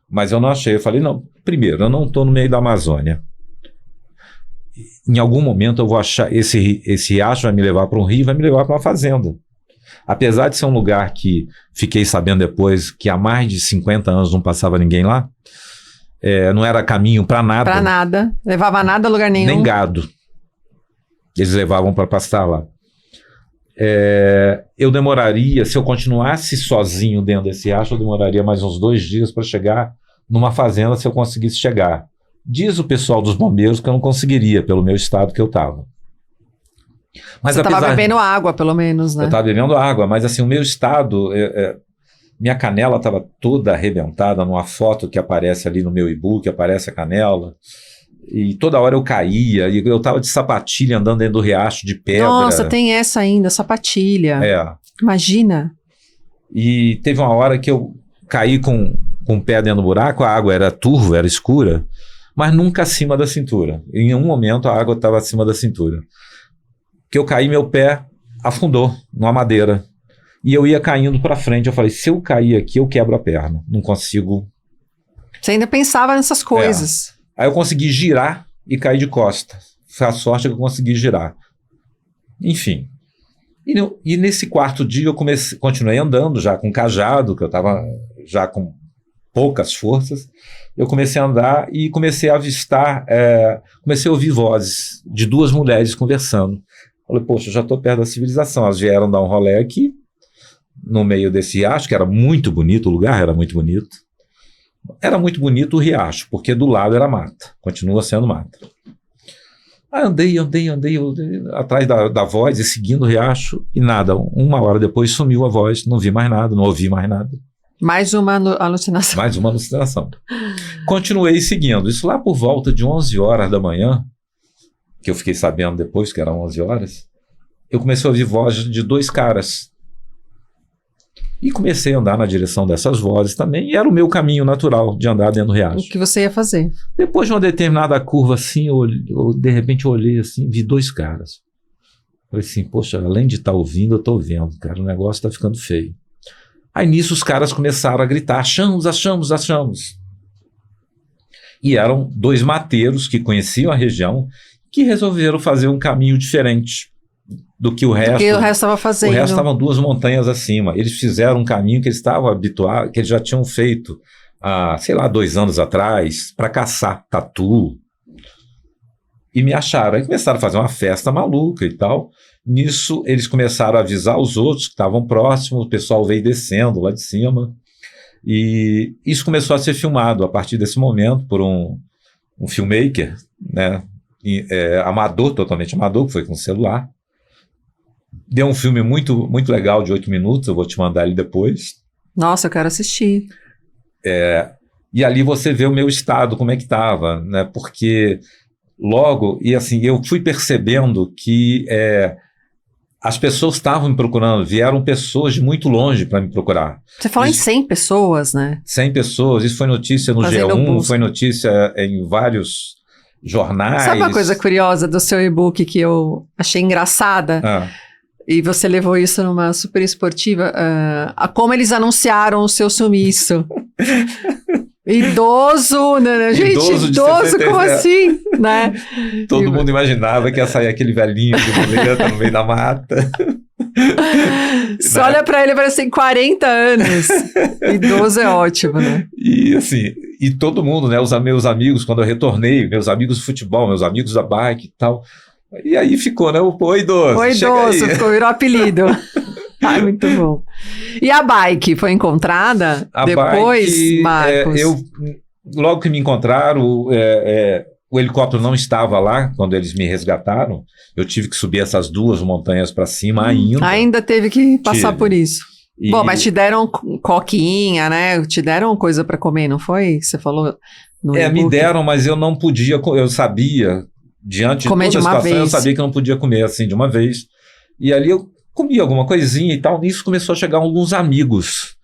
Mas eu não achei. Eu falei, não, primeiro, eu não estou no meio da Amazônia. Em algum momento eu vou achar, esse riacho vai me levar para um rio, vai me levar para uma fazenda. Apesar de ser um lugar que fiquei sabendo depois que há mais de 50 anos não passava ninguém lá, não era caminho para nada. Para nada. Levava nada a lugar nenhum. Nem gado. Eles levavam para pastar lá. Eu demoraria, se eu continuasse sozinho dentro desse riacho, eu demoraria mais uns 2 dias para chegar numa fazenda, se eu conseguisse chegar. Diz o pessoal dos bombeiros que eu não conseguiria, pelo meu estado que eu estava. Mas você estava bebendo água, pelo menos, né? Eu estava bebendo água, mas assim, o meu estado... minha canela estava toda arrebentada numa foto que aparece ali no meu e-book, aparece a canela. E toda hora eu caía, e eu estava de sapatilha andando dentro do riacho de pedra. Nossa, tem essa ainda, sapatilha. Imagina. E teve uma hora que eu caí com o pé dentro do buraco, a água era turva, era escura, mas nunca acima da cintura. Em nenhum momento a água estava acima da cintura. Que eu caí, meu pé afundou numa madeira. E eu ia caindo para frente. Eu falei, se eu cair aqui, eu quebro a perna. Não consigo. Você ainda pensava nessas coisas. Aí eu consegui girar e cair de costas. Foi a sorte que eu consegui girar. Enfim. E nesse 4º dia eu continuei andando já com cajado, que eu estava já com poucas forças, eu comecei a andar e comecei a avistar, comecei a ouvir vozes de duas mulheres conversando. Falei, poxa, eu já estou perto da civilização. Elas vieram dar um rolê aqui, no meio desse riacho, que era muito bonito, o lugar era muito bonito. Era muito bonito o riacho, porque do lado era mata, continua sendo mata. Aí andei atrás da voz e seguindo o riacho, e nada, 1 hora depois sumiu a voz, não vi mais nada, não ouvi mais nada. Mais uma alucinação. Mais uma alucinação. Continuei seguindo, isso lá por volta de 11 horas da manhã, que eu fiquei sabendo depois que eram 11 horas, eu comecei a ouvir vozes de 2 caras. E comecei a andar na direção dessas vozes também, e era o meu caminho natural de andar dentro do riacho. O que você ia fazer? Depois de uma determinada curva assim, de repente eu olhei assim, vi 2 caras. Falei assim, poxa, além de estar ouvindo, eu estou vendo, cara, o negócio está ficando feio. Aí nisso os caras começaram a gritar, achamos. E eram 2 mateiros que conheciam a região, que resolveram fazer um caminho diferente do que o resto. Porque o resto estava fazendo. O resto estavam 2 montanhas acima. Eles fizeram um caminho que eles estavam habituados, que eles já tinham feito há, 2 anos atrás, para caçar tatu. E me acharam. Aí começaram a fazer uma festa maluca e tal. Nisso, eles começaram a avisar os outros que estavam próximos, o pessoal veio descendo lá de cima. E isso começou a ser filmado a partir desse momento por um filmmaker, né? Amador, totalmente amador, que foi com celular. Deu um filme muito, muito legal de 8 minutos, eu vou te mandar ele depois. Nossa, eu quero assistir. E ali você vê o meu estado, como é que estava, né? Porque logo, e assim, eu fui percebendo que as pessoas estavam me procurando, vieram pessoas de muito longe para me procurar. Você falou em 100 pessoas, né? 100 pessoas, isso foi notícia no Fazendo G1, busca. foi notícia em vários jornais. Sabe uma coisa curiosa do seu e-book que eu achei engraçada? E você levou isso numa super esportiva, a como eles anunciaram o seu sumiço. Idoso, né? Gente, idoso, como assim? Né? Todo mundo imaginava que ia sair aquele velhinho de muleta no meio da mata. Você olha pra ele e parece que tem 40 anos. Idoso é ótimo, né? E assim, e todo mundo, né? Os meus amigos, quando eu retornei, meus amigos do futebol, meus amigos da bike e tal. E aí ficou, né? Oi, idoso. Oi, idoso, virou apelido. Ai, muito bom. E a bike foi encontrada depois, bike, Marcos? Logo que me encontraram, o helicóptero não estava lá quando eles me resgataram. Eu tive que subir essas 2 montanhas para cima ainda. Ainda teve que passar por isso. E... Bom, mas te deram coquinha, né? Te deram coisa para comer, não foi? Você falou no e-book. Me deram, mas eu não podia, eu sabia, diante de toda a situação, eu sabia que eu não podia comer assim de uma vez. E ali eu comi alguma coisinha e tal, nisso começou a chegar alguns amigos.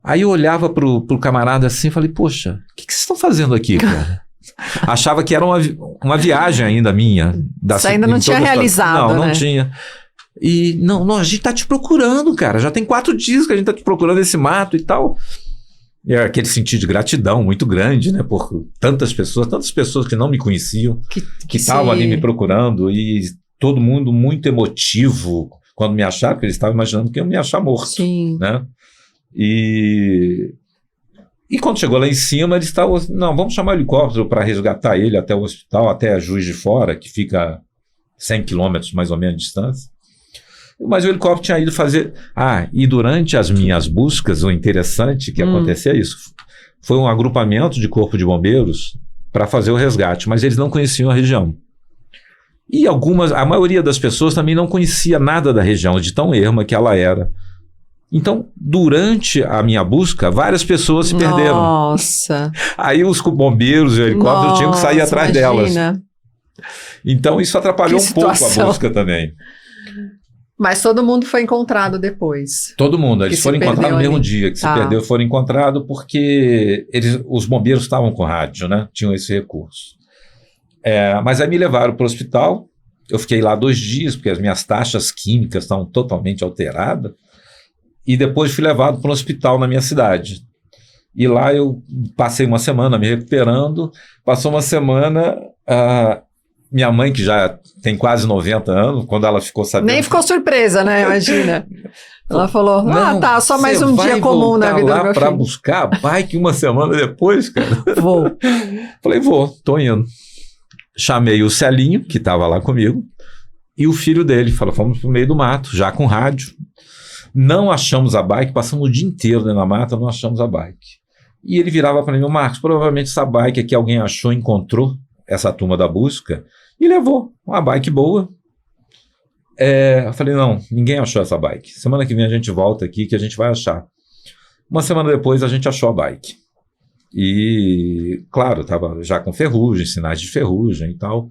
Aí eu olhava pro camarada assim e falei, poxa, o que vocês estão fazendo aqui, cara? Achava que era uma viagem ainda minha. Você ainda não tinha realizado, Não né? tinha. E não, a gente tá te procurando, cara. Já tem 4 dias que a gente tá te procurando nesse mato e tal. E é aquele sentido de gratidão muito grande, né? Por tantas pessoas que não me conheciam, que estavam ali me procurando, e todo mundo muito emotivo quando me acharam, porque eles estavam imaginando que eu me ia achar morto. Sim. Né? E quando chegou lá em cima, eles estavam, não, vamos chamar o helicóptero para resgatar ele até o hospital, até a Juiz de Fora, que fica 100 quilômetros mais ou menos de distância. Mas o helicóptero tinha ido fazer... e durante as minhas buscas, o interessante que acontecia é isso. Foi um agrupamento de corpo de bombeiros para fazer o resgate, mas eles não conheciam a região. E a maioria das pessoas também não conhecia nada da região, de tão erma que ela era. Então, durante a minha busca, várias pessoas se perderam. Nossa! Aí os bombeiros e o helicóptero tinham que sair atrás delas. Então, isso atrapalhou um pouco a busca também. Mas todo mundo foi encontrado depois. Todo mundo. Eles foram encontrados no mesmo dia que se perdeu, foram encontrados porque os bombeiros estavam com rádio, né? Tinham esse recurso. Mas aí me levaram para o hospital. Eu fiquei lá 2 dias, porque as minhas taxas químicas estavam totalmente alteradas. E depois fui levado para um hospital na minha cidade. E lá eu passei uma semana me recuperando. Passou uma semana... minha mãe, que já tem quase 90 anos, quando ela ficou sabendo... Nem ficou surpresa, né? Imagina. Ela falou, não, tá, só mais um dia comum na vida do meu para filho. buscar a bike uma semana depois, cara. Vou. Falei, tô indo. Chamei o Celinho, que estava lá comigo, e o filho dele. Falou, fomos pro meio do mato, já com rádio. Não achamos a bike, passamos o dia inteiro dentro da mata, não achamos a bike. E ele virava para mim, Marcos, provavelmente essa bike aqui alguém achou, encontrou essa turma da busca e levou uma bike boa. Eu falei, não, ninguém achou essa bike. Semana que vem a gente volta aqui que a gente vai achar. Uma semana depois a gente achou a bike. E, claro, estava já com ferrugem, sinais de ferrugem e tal.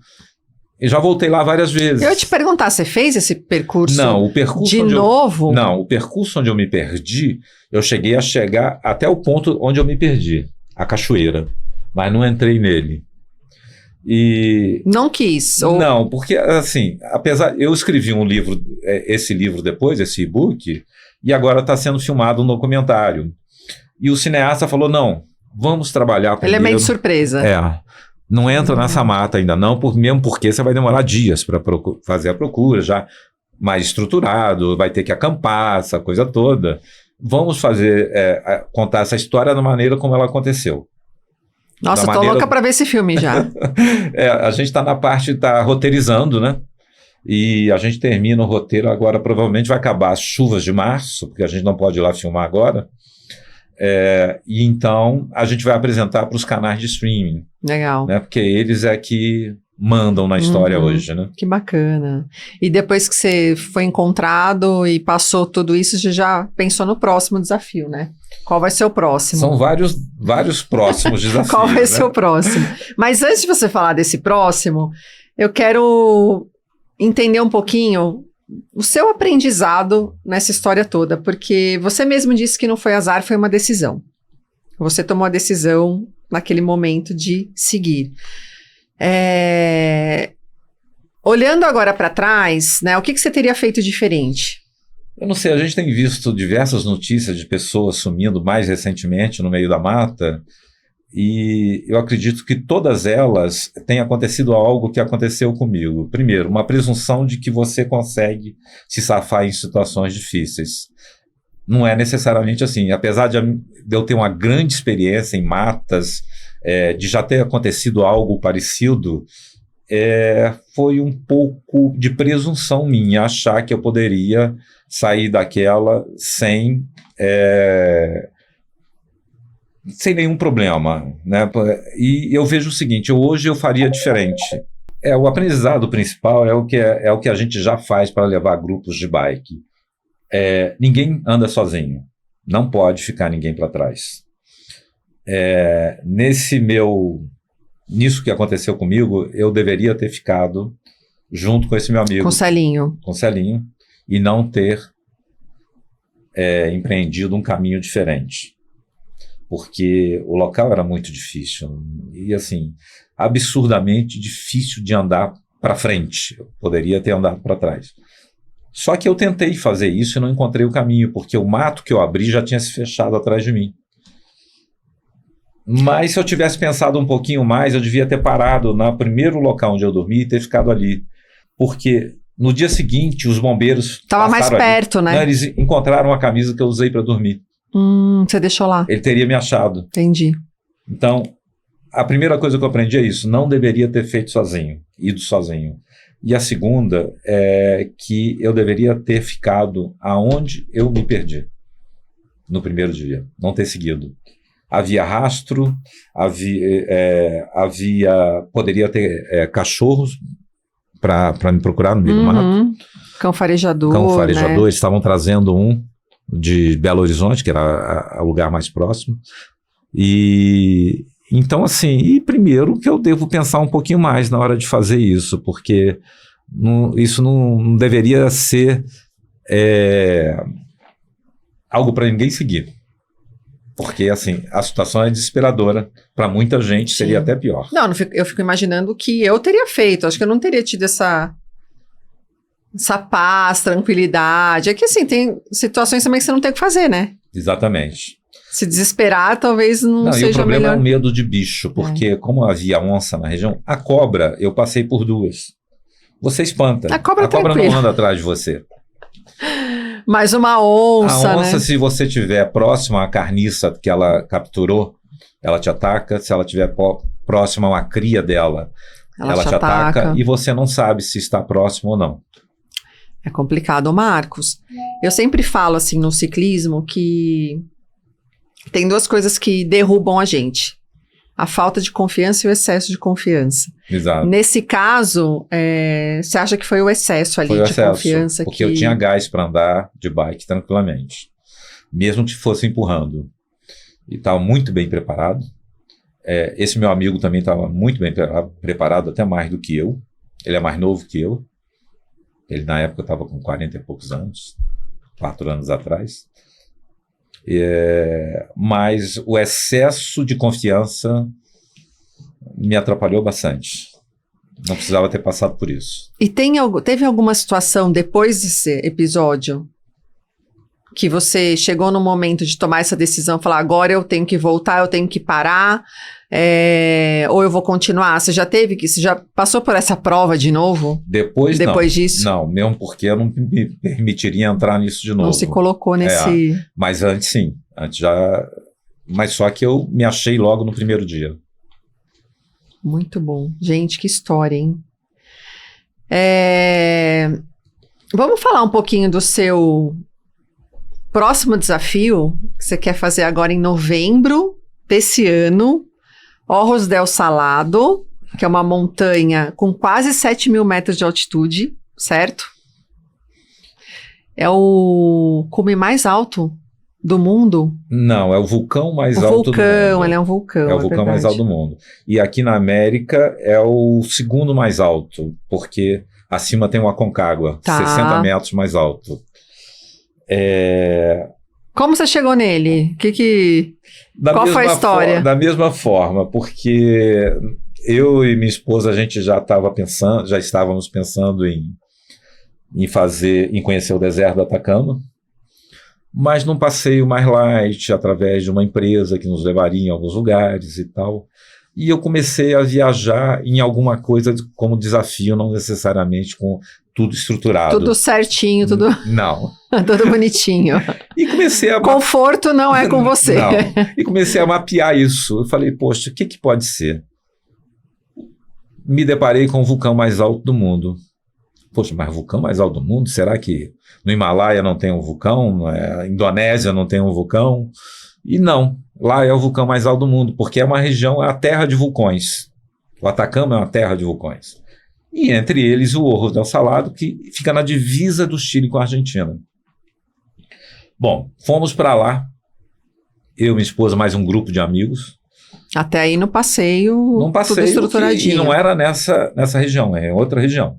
E já voltei lá várias vezes. Eu ia te perguntar, você fez esse percurso Não, o percurso de novo? Não, o percurso onde eu me perdi, eu cheguei a chegar até o ponto onde eu me perdi, a cachoeira, mas não entrei nele. E não quis? Ou... Não, porque assim, apesar, eu escrevi um livro, esse livro depois, esse e-book, e agora está sendo filmado um documentário. E o cineasta falou, não, vamos trabalhar primeiro. Elemento de surpresa. Não entra nessa mata ainda não, mesmo porque você vai demorar dias para fazer a procura, já mais estruturado, vai ter que acampar, essa coisa toda. Vamos fazer, contar essa história da maneira como ela aconteceu. Nossa, tô louca para ver esse filme já. A gente está na parte, está roteirizando, né? E a gente termina o roteiro agora, provavelmente vai acabar as chuvas de março, porque a gente não pode ir lá filmar agora. E então a gente vai apresentar para os canais de streaming. Legal. Né? Porque eles é que mandam na história hoje, né? Que bacana. E depois que você foi encontrado e passou tudo isso, você já pensou no próximo desafio, né? Qual vai ser o próximo? São vários próximos desafios. Qual vai ser o próximo? Mas antes de você falar desse próximo, eu quero entender um pouquinho o seu aprendizado nessa história toda, porque você mesmo disse que não foi azar, foi uma decisão. Você tomou a decisão naquele momento de seguir. Olhando agora para trás, né, o que você teria feito diferente? Eu não sei, a gente tem visto diversas notícias de pessoas sumindo mais recentemente no meio da mata, e eu acredito que todas elas têm acontecido algo que aconteceu comigo. Primeiro, uma presunção de que você consegue se safar em situações difíceis. Não é necessariamente assim. Apesar de eu ter uma grande experiência em matas, de já ter acontecido algo parecido, foi um pouco de presunção minha achar que eu poderia sair daquela sem nenhum problema, né? E eu vejo o seguinte, hoje eu faria diferente. O aprendizado principal é o que a gente já faz para levar grupos de bike. Ninguém anda sozinho, não pode ficar ninguém para trás. Nisso que aconteceu comigo, eu deveria ter ficado junto com esse meu amigo. Com o Celinho, e não ter empreendido um caminho diferente. Porque o local era muito difícil. E, assim, absurdamente difícil de andar para frente. Eu poderia ter andado para trás. Só que eu tentei fazer isso e não encontrei o caminho, porque o mato que eu abri já tinha se fechado atrás de mim. Mas se eu tivesse pensado um pouquinho mais, eu devia ter parado no primeiro local onde eu dormi e ter ficado ali. Porque no dia seguinte, os bombeiros estava mais perto, né? Não, eles encontraram a camisa que eu usei para dormir. Você deixou lá. Ele teria me achado. Entendi. Então, a primeira coisa que eu aprendi é isso. Não deveria ter feito sozinho, ido sozinho. E a segunda é que eu deveria ter ficado aonde eu me perdi no primeiro dia. Não ter seguido. Havia rastro, poderia ter cachorros para me procurar no meio do mato. Cão farejador. Né? Eles estavam trazendo um de Belo Horizonte, que era o lugar mais próximo. E então, assim, e primeiro que eu devo pensar um pouquinho mais na hora de fazer isso, porque isso não deveria ser algo para ninguém seguir. Porque, assim, a situação é desesperadora. Para muita gente seria até pior. Não, eu fico imaginando que eu teria feito. Acho que eu não teria tido essa paz, tranquilidade. É que, assim, tem situações também que você não tem o que fazer, né? Exatamente. Se desesperar, talvez não seja melhor. E o problema é o medo de bicho, porque como havia onça na região, a cobra, eu passei por 2. Você espanta. A cobra não anda atrás de você. Mais uma onça, A onça, né? se você tiver próximo à carniça que ela capturou, ela te ataca. Se ela tiver próxima a uma cria dela, ela te ataca. E você não sabe se está próximo ou não. É complicado, Marcos. Eu sempre falo assim no ciclismo que tem duas coisas que derrubam a gente. A falta de confiança e o excesso de confiança. Exato. Nesse caso, você acha que foi o excesso ali Foi o de excesso, confiança? porque eu tinha gás para andar de bike tranquilamente. Mesmo que fosse empurrando. E estava muito bem preparado. Esse meu amigo também estava muito bem preparado, até mais do que eu. Ele é mais novo que eu. Ele, na época, estava com 40 e poucos anos. 4 anos atrás. Mas o excesso de confiança me atrapalhou bastante. Não precisava ter passado por isso. E teve alguma situação depois desse episódio que você chegou no momento de tomar essa decisão, falar agora eu tenho que voltar, eu tenho que parar, ou eu vou continuar? Você já passou por essa prova de novo? Depois disso? Não, mesmo porque eu não me permitiria entrar nisso de novo. Não se colocou nesse... Mas antes sim, antes já... Mas só que eu me achei logo no primeiro dia. Muito bom. Gente, que história, hein? Vamos falar um pouquinho do seu próximo desafio que você quer fazer agora em novembro desse ano, Ojos del Salado, que é uma montanha com quase 7.000 metros de altitude, certo? É o cume mais alto do mundo? Não, é o vulcão mais alto do mundo. Ele é um vulcão. É o vulcão mais alto do mundo. E aqui na América é o segundo mais alto, porque acima tem o Aconcagua, 60 metros mais alto. Como você chegou nele? Qual foi a história? Da mesma forma, porque eu e minha esposa, a gente já estávamos pensando em conhecer o deserto do Atacama, mas num passeio mais light, através de uma empresa que nos levaria em alguns lugares e tal. E eu comecei a viajar em alguma coisa como desafio, não necessariamente com tudo estruturado. Tudo certinho, tudo... Não. Tudo bonitinho. E comecei a... Conforto não é com você. Não. E comecei a mapear isso. Eu falei, poxa, o que pode ser? Me deparei com o vulcão mais alto do mundo. Poxa, mas o vulcão mais alto do mundo? Será que no Himalaia não tem um vulcão? Na Indonésia não tem um vulcão? E não, lá é o vulcão mais alto do mundo, porque é uma região, é a terra de vulcões. O Atacama é uma terra de vulcões. E entre eles o Ojos del Salado, que fica na divisa do Chile com a Argentina. Bom, fomos para lá, eu, minha esposa, mais um grupo de amigos. Até aí no passeio, tudo estruturadinho. E não era nessa região, é outra região.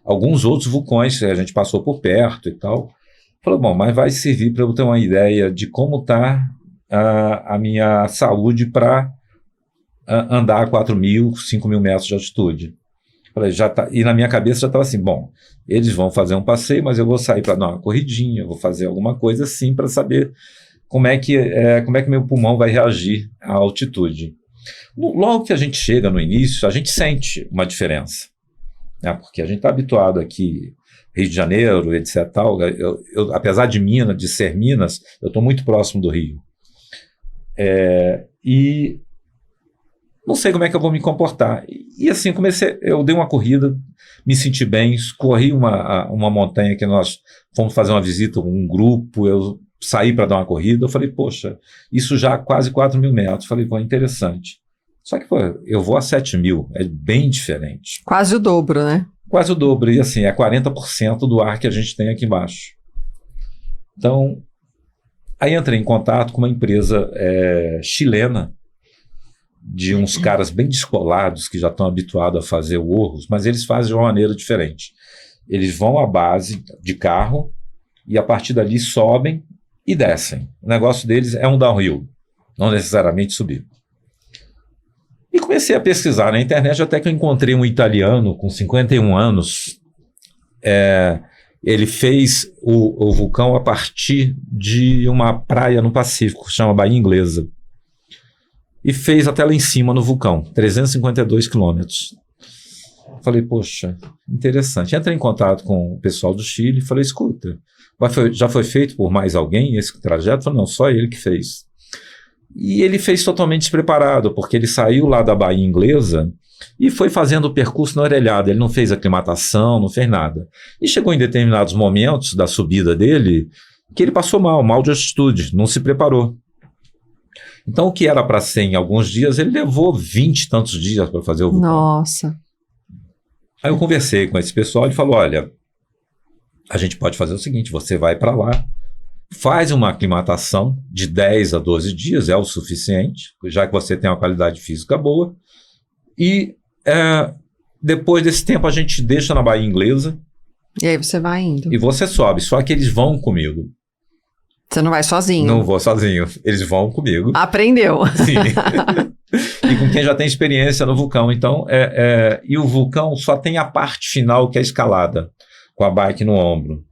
Alguns outros vulcões, a gente passou por perto e tal. Falei, bom, mas vai servir para eu ter uma ideia de como está a minha saúde para andar a 4.000, 5.000 metros de altitude. Falei, e na minha cabeça já estava assim, bom, eles vão fazer um passeio, mas eu vou sair para dar uma corridinha, eu vou fazer alguma coisa assim para saber como é que meu pulmão vai reagir à altitude. Logo que a gente chega no início, a gente sente uma diferença, né? Porque a gente está habituado aqui, Rio de Janeiro, etc. Tal. Eu, apesar de ser Minas, eu estou muito próximo do Rio. E não sei como é que eu vou me comportar. E assim, eu dei uma corrida, me senti bem, corri uma montanha que nós fomos fazer uma visita com um grupo, eu saí para dar uma corrida, eu falei, poxa, isso já quase 4.000 metros. Falei, pô, interessante. Só que, pô, eu vou a 7.000, é bem diferente. Quase o dobro, né? Quase o dobro, e assim, é 40% do ar que a gente tem aqui embaixo. Então, aí entrei em contato com uma empresa chilena, de uns caras bem descolados, que já estão habituados a fazer o Ojos, mas eles fazem de uma maneira diferente. Eles vão à base de carro, e a partir dali sobem e descem. O negócio deles é um downhill, não necessariamente subir. E comecei a pesquisar na internet, até que eu encontrei um italiano com 51 anos. Ele fez o vulcão a partir de uma praia no Pacífico, que chama Baía Inglesa. E fez até lá em cima no vulcão, 352 quilômetros. Falei, poxa, interessante. Entrei em contato com o pessoal do Chile e falei, escuta, Já foi feito por mais alguém esse trajeto? Eu falei, não, só ele que fez. E ele fez totalmente despreparado, porque ele saiu lá da Bahia Inglesa e foi fazendo o percurso na orelhada. Ele não fez aclimatação, não fez nada. E chegou em determinados momentos da subida dele que ele passou mal de altitude, não se preparou. Então, o que era para ser em alguns dias, ele levou 20 e tantos dias para fazer o vulcão. Nossa. Aí eu conversei com esse pessoal e falou, olha, a gente pode fazer o seguinte, você vai para lá, faz uma aclimatação de 10 a 12 dias, é o suficiente, já que você tem uma qualidade física boa, e depois desse tempo a gente deixa na Bahia Inglesa. E aí você vai indo. E você sobe, só que eles vão comigo. Você não vai sozinho? Não vou sozinho, eles vão comigo. Aprendeu. Sim. E com quem já tem experiência no vulcão. Então, e o vulcão só tem a parte final, que é a escalada, com a bike no ombro.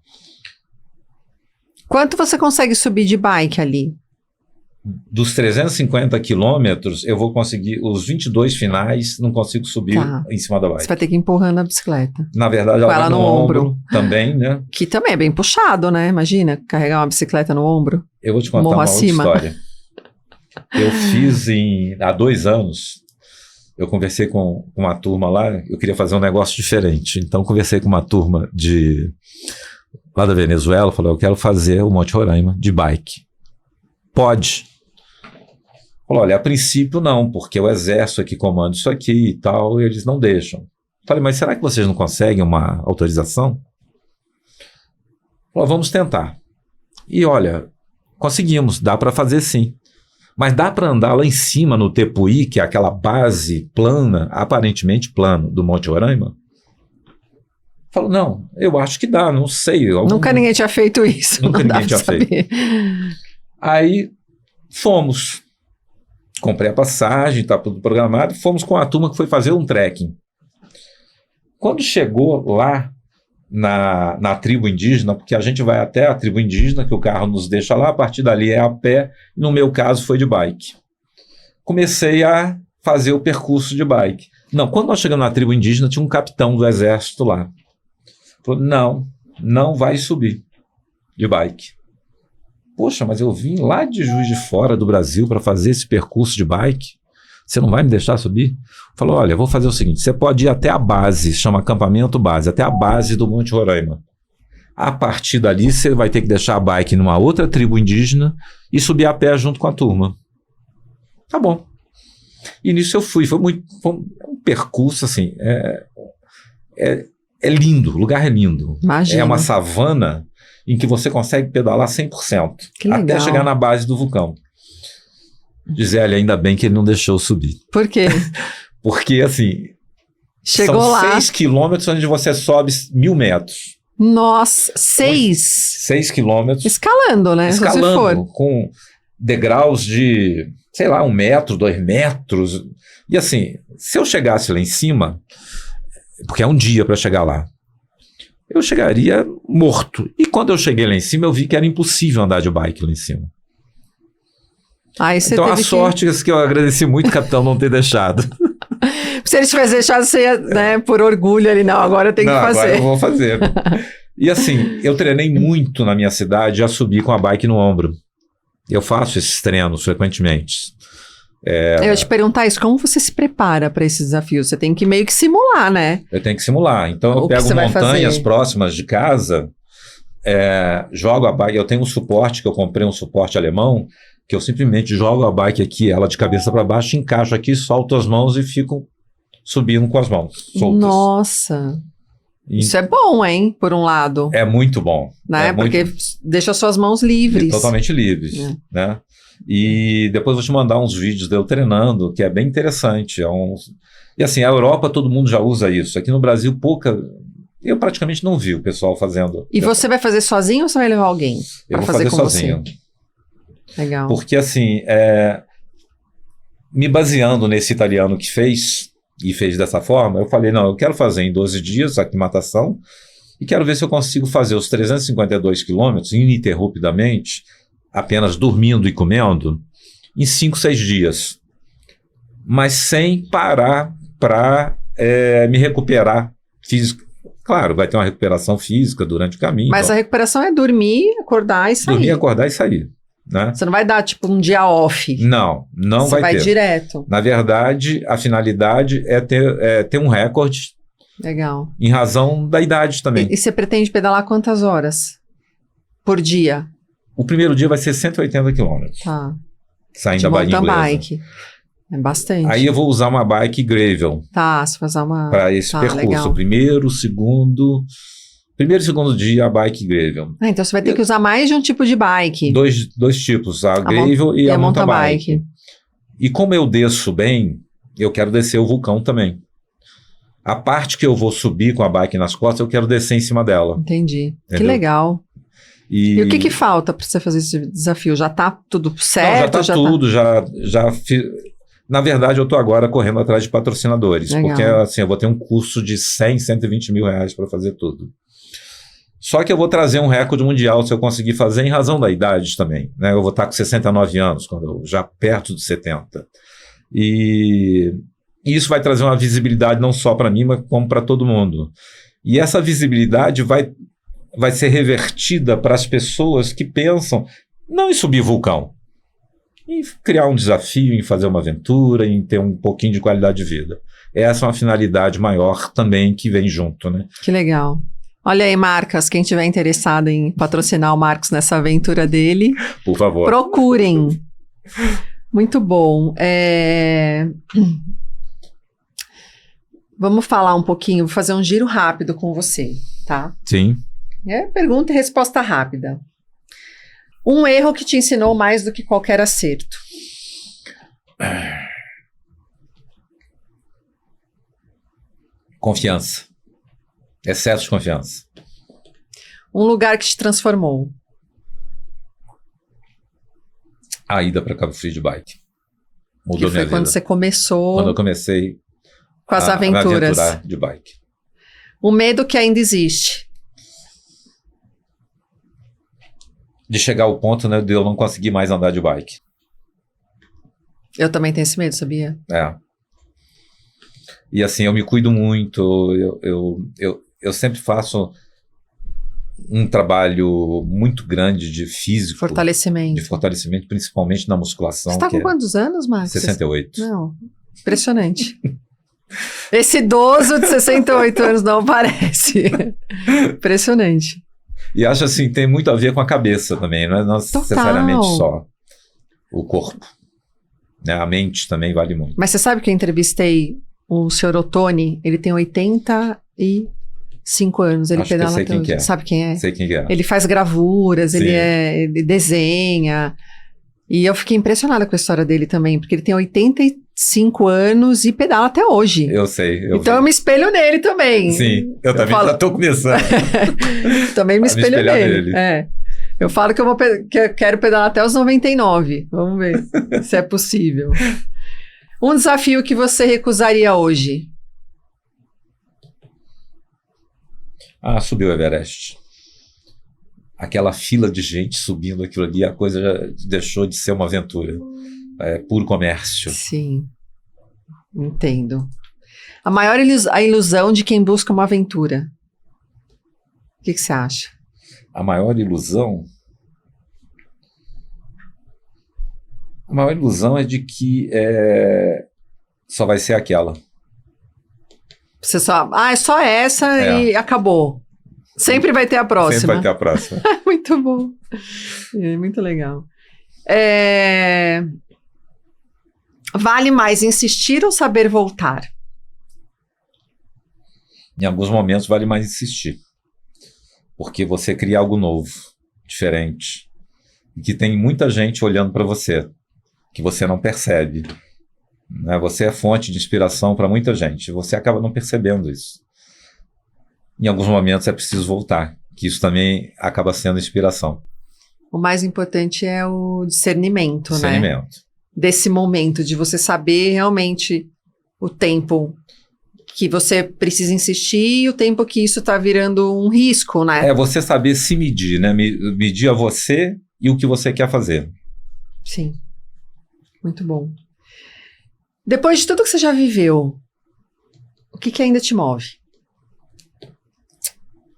Quanto você consegue subir de bike ali? Dos 350 quilômetros, eu vou conseguir, os 22 finais, não consigo subir em cima da bike. Você vai ter que ir empurrando a bicicleta. Na verdade, ela vai no ombro também, né? Que também é bem puxado, né? Imagina, carregar uma bicicleta no ombro. Eu vou te contar uma outra história. Eu fiz há 2 anos, eu conversei com uma turma lá, eu queria fazer um negócio diferente. Então, conversei com uma turma lá da Venezuela, falei, eu quero fazer o Monte Roraima de bike. Pode. Falei, olha, a princípio não, porque o exército aqui comanda isso aqui e tal, e eles não deixam. Falei, mas será que vocês não conseguem uma autorização? Falei, vamos tentar. E olha, conseguimos, dá para fazer sim. Mas dá para andar lá em cima no Tepuí, que é aquela base plana, aparentemente plano, do Monte Roraima? Falou, não, eu acho que dá, não sei. Nunca ninguém tinha feito isso. Nunca ninguém tinha feito. Aí fomos. Comprei a passagem, tá tudo programado, fomos com a turma que foi fazer um trekking. Quando chegou lá na tribo indígena, porque a gente vai até a tribo indígena, que o carro nos deixa lá, a partir dali é a pé, e no meu caso foi de bike. Comecei a fazer o percurso de bike. Não, quando nós chegamos na tribo indígena, tinha um capitão do exército lá. Falou, não vai subir de bike. Poxa, mas eu vim lá de Juiz de Fora do Brasil para fazer esse percurso de bike. Você não vai me deixar subir? Falou, olha, eu vou fazer o seguinte, você pode ir até a base, chama acampamento base, até a base do Monte Roraima. A partir dali, você vai ter que deixar a bike numa outra tribo indígena e subir a pé junto com a turma. Tá bom. E nisso eu fui, foi um percurso assim, é lindo, o lugar é lindo. Imagina. É uma savana em que você consegue pedalar 100%, até chegar na base do vulcão. Gisele, ainda bem que ele não deixou subir. Por quê? Porque, assim, chegou são lá. 6 quilômetros onde você sobe 1.000 metros. Nossa, 6? 6 quilômetros. Escalando, né? Escalando, se for. com degraus de, sei lá, 1 metro, 2 metros. E assim, se eu chegasse lá em cima, porque é um dia para chegar lá, eu chegaria morto. E quando eu cheguei lá em cima, eu vi que era impossível andar de bike lá em cima. Então a sorte é que eu agradeci muito o capitão não ter deixado. Se ele tivesse deixado, você ia, né, por orgulho ali, não, agora eu tenho que fazer. Agora eu vou fazer. E assim, eu treinei muito na minha cidade a subir com a bike no ombro. Eu faço esses treinos frequentemente. Eu ia te perguntar isso, como você se prepara para esse desafio? Você tem que meio que simular, né? Eu tenho que simular. Então eu pego montanhas próximas de casa, jogo a bike. Eu tenho um suporte, que eu comprei um suporte alemão, que eu simplesmente jogo a bike aqui, ela de cabeça para baixo, encaixo aqui, solto as mãos e fico subindo com as mãos soltas. Nossa! Isso é bom, hein? Por um lado. É muito bom. Né? Porque deixa suas mãos livres. Totalmente livres, né? E depois vou te mandar uns vídeos de eu treinando, que é bem interessante. E assim, a Europa todo mundo já usa isso. Aqui no Brasil, eu praticamente não vi o pessoal fazendo. E você vai fazer sozinho ou você vai levar alguém? Eu vou fazer sozinho. Legal. Porque assim, me baseando nesse italiano que fez dessa forma, eu falei, não, eu quero fazer em 12 dias a aclimatação e quero ver se eu consigo fazer os 352 quilômetros ininterruptamente, apenas dormindo e comendo, em 5, 6 dias. Mas sem parar para me recuperar Claro, vai ter uma recuperação física durante o caminho. Mas então, a recuperação é dormir, acordar e sair. dormir, acordar e sair, né? Você não vai dar, tipo, um dia off. Não Você vai ter. direto. Na verdade, a finalidade é ter um recorde Legal. em razão da idade também. E você pretende pedalar quantas horas por dia? O primeiro dia vai ser 180 quilômetros, Tá. saindo De da Bahia mountain Inglesa. bike. É bastante. Aí eu vou usar uma bike gravel Tá, você vai usar uma... para esse tá, percurso. legal. Primeiro e segundo dia a bike gravel. Ah, então você vai ter que usar mais de um tipo de bike. Dois tipos, a gravel e a mountain bike. E como eu desço bem, eu quero descer o vulcão também. A parte que eu vou subir com a bike nas costas, eu quero descer em cima dela. Entendi. Que Entendeu? legal. E o que falta para você fazer esse desafio? Já tá tudo certo? Não, já tá tudo, já fiz. Na verdade, eu estou agora correndo atrás de patrocinadores, Legal. porque assim, eu vou ter um curso de 100, 120 mil reais para fazer tudo. Só que eu vou trazer um recorde mundial se eu conseguir fazer em razão da idade também, né? Eu vou estar com 69 anos, já perto de 70. E isso vai trazer uma visibilidade não só para mim, mas como para todo mundo. E essa visibilidade vai ser revertida para as pessoas que pensam não em subir vulcão, em criar um desafio, em fazer uma aventura, em ter um pouquinho de qualidade de vida. Essa é uma finalidade maior também que vem junto, né? Que legal. Olha aí, marcas, quem tiver interessado em patrocinar o Marcos nessa aventura dele, Por favor. procurem. Muito bom. Vamos falar um pouquinho, vou fazer um giro rápido com você, tá? Sim. Pergunta e resposta rápida. Um erro que te ensinou mais do que qualquer acerto. Confiança. Excesso de confiança. Um lugar que te transformou. A ida para Cabo Frio de bike. Mudou Que foi minha quando vida. você começou Quando eu comecei com as a aventuras. me aventurar de bike. O medo que ainda existe. De chegar ao ponto, né, de eu não conseguir mais andar de bike. Eu também tenho esse medo, sabia? É. E assim, eu me cuido muito, eu sempre faço um trabalho muito grande de físico, Fortalecimento. de fortalecimento, principalmente na musculação. Você tá que com quantos anos, Marcos? 68. Não, impressionante. Esse idoso de 68 anos não parece. Impressionante. E acho assim, tem muito a ver com a cabeça também, não é necessariamente só o corpo. Né? A mente também vale muito. Mas você sabe que eu entrevistei o senhor Ottoni? Ele tem 85 anos, ele Acho que eu pedala sei até quem hoje. que é. Sabe quem é? Sei quem é. Ele faz gravuras, Sim. ele desenha. E eu fiquei impressionada com a história dele também, porque ele tem 85 anos e pedala até hoje. Eu sei. Então eu me espelho nele também. Sim, eu também falo- já estou começando. Também me A me espelho espelhar nele. nele. É. Eu falo que que eu quero pedalar até os 99. Vamos ver se é possível. Um desafio que você recusaria hoje? Subiu o Everest. Aquela fila de gente subindo aquilo ali, a coisa já deixou de ser uma aventura. É puro comércio. Sim, entendo. A maior a ilusão de quem busca uma aventura. O que você acha? A maior ilusão? A maior ilusão é de que só vai ser aquela. Você só... é só essa e acabou. Sempre vai ter a próxima. Sempre vai ter a próxima. Muito bom. Muito legal. Vale mais insistir ou saber voltar? Em alguns momentos vale mais insistir. Porque você cria algo novo, diferente. E que tem muita gente olhando para você, que você não percebe. Né? Você é fonte de inspiração para muita gente. Você acaba não percebendo isso. Em alguns momentos é preciso voltar, que isso também acaba sendo inspiração. O mais importante é o discernimento, né? Discernimento. Desse momento, de você saber realmente o tempo que você precisa insistir e o tempo que isso está virando um risco, né? É você saber se medir, né? Medir a você e o que você quer fazer. Sim. Muito bom. Depois de tudo que você já viveu, o que ainda te move?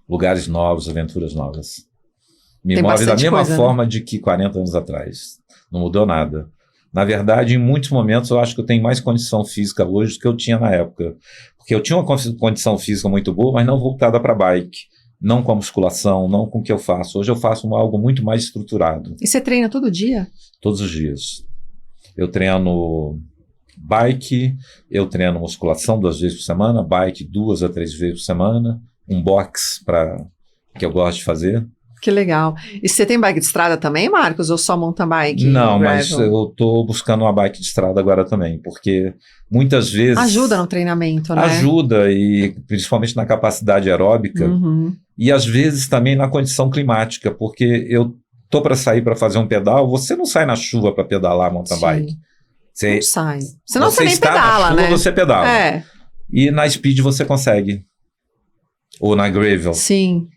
lugares novos, aventuras novas. Me Tem move da bastante mesma coisa, né? forma de que 40 anos atrás. Não mudou nada. Na verdade, em muitos momentos, eu acho que eu tenho mais condição física hoje do que eu tinha na época. Porque eu tinha uma condição física muito boa, mas não voltada para bike. Não com a musculação, não com o que eu faço. Hoje eu faço algo muito mais estruturado. E você treina todo dia? Todos os dias. Eu treino bike, eu treino musculação 2 vezes por semana, bike 2 a 3 vezes por semana, um box que eu gosto de fazer. Que legal. E você tem bike de estrada também, Marcos? Ou só mountain bike? Não, gravel? mas eu estou buscando uma bike de estrada agora também, porque muitas vezes... Ajuda no treinamento, né? Ajuda, e principalmente na capacidade aeróbica, Uhum. e às vezes também na condição climática, porque eu tô para sair para fazer um pedal, você não sai na chuva para pedalar mountain Sim. bike. Não sai. Senão você nem está pedala, na chuva, né? você pedala. É, E na speed você consegue. Ou na gravel. sim.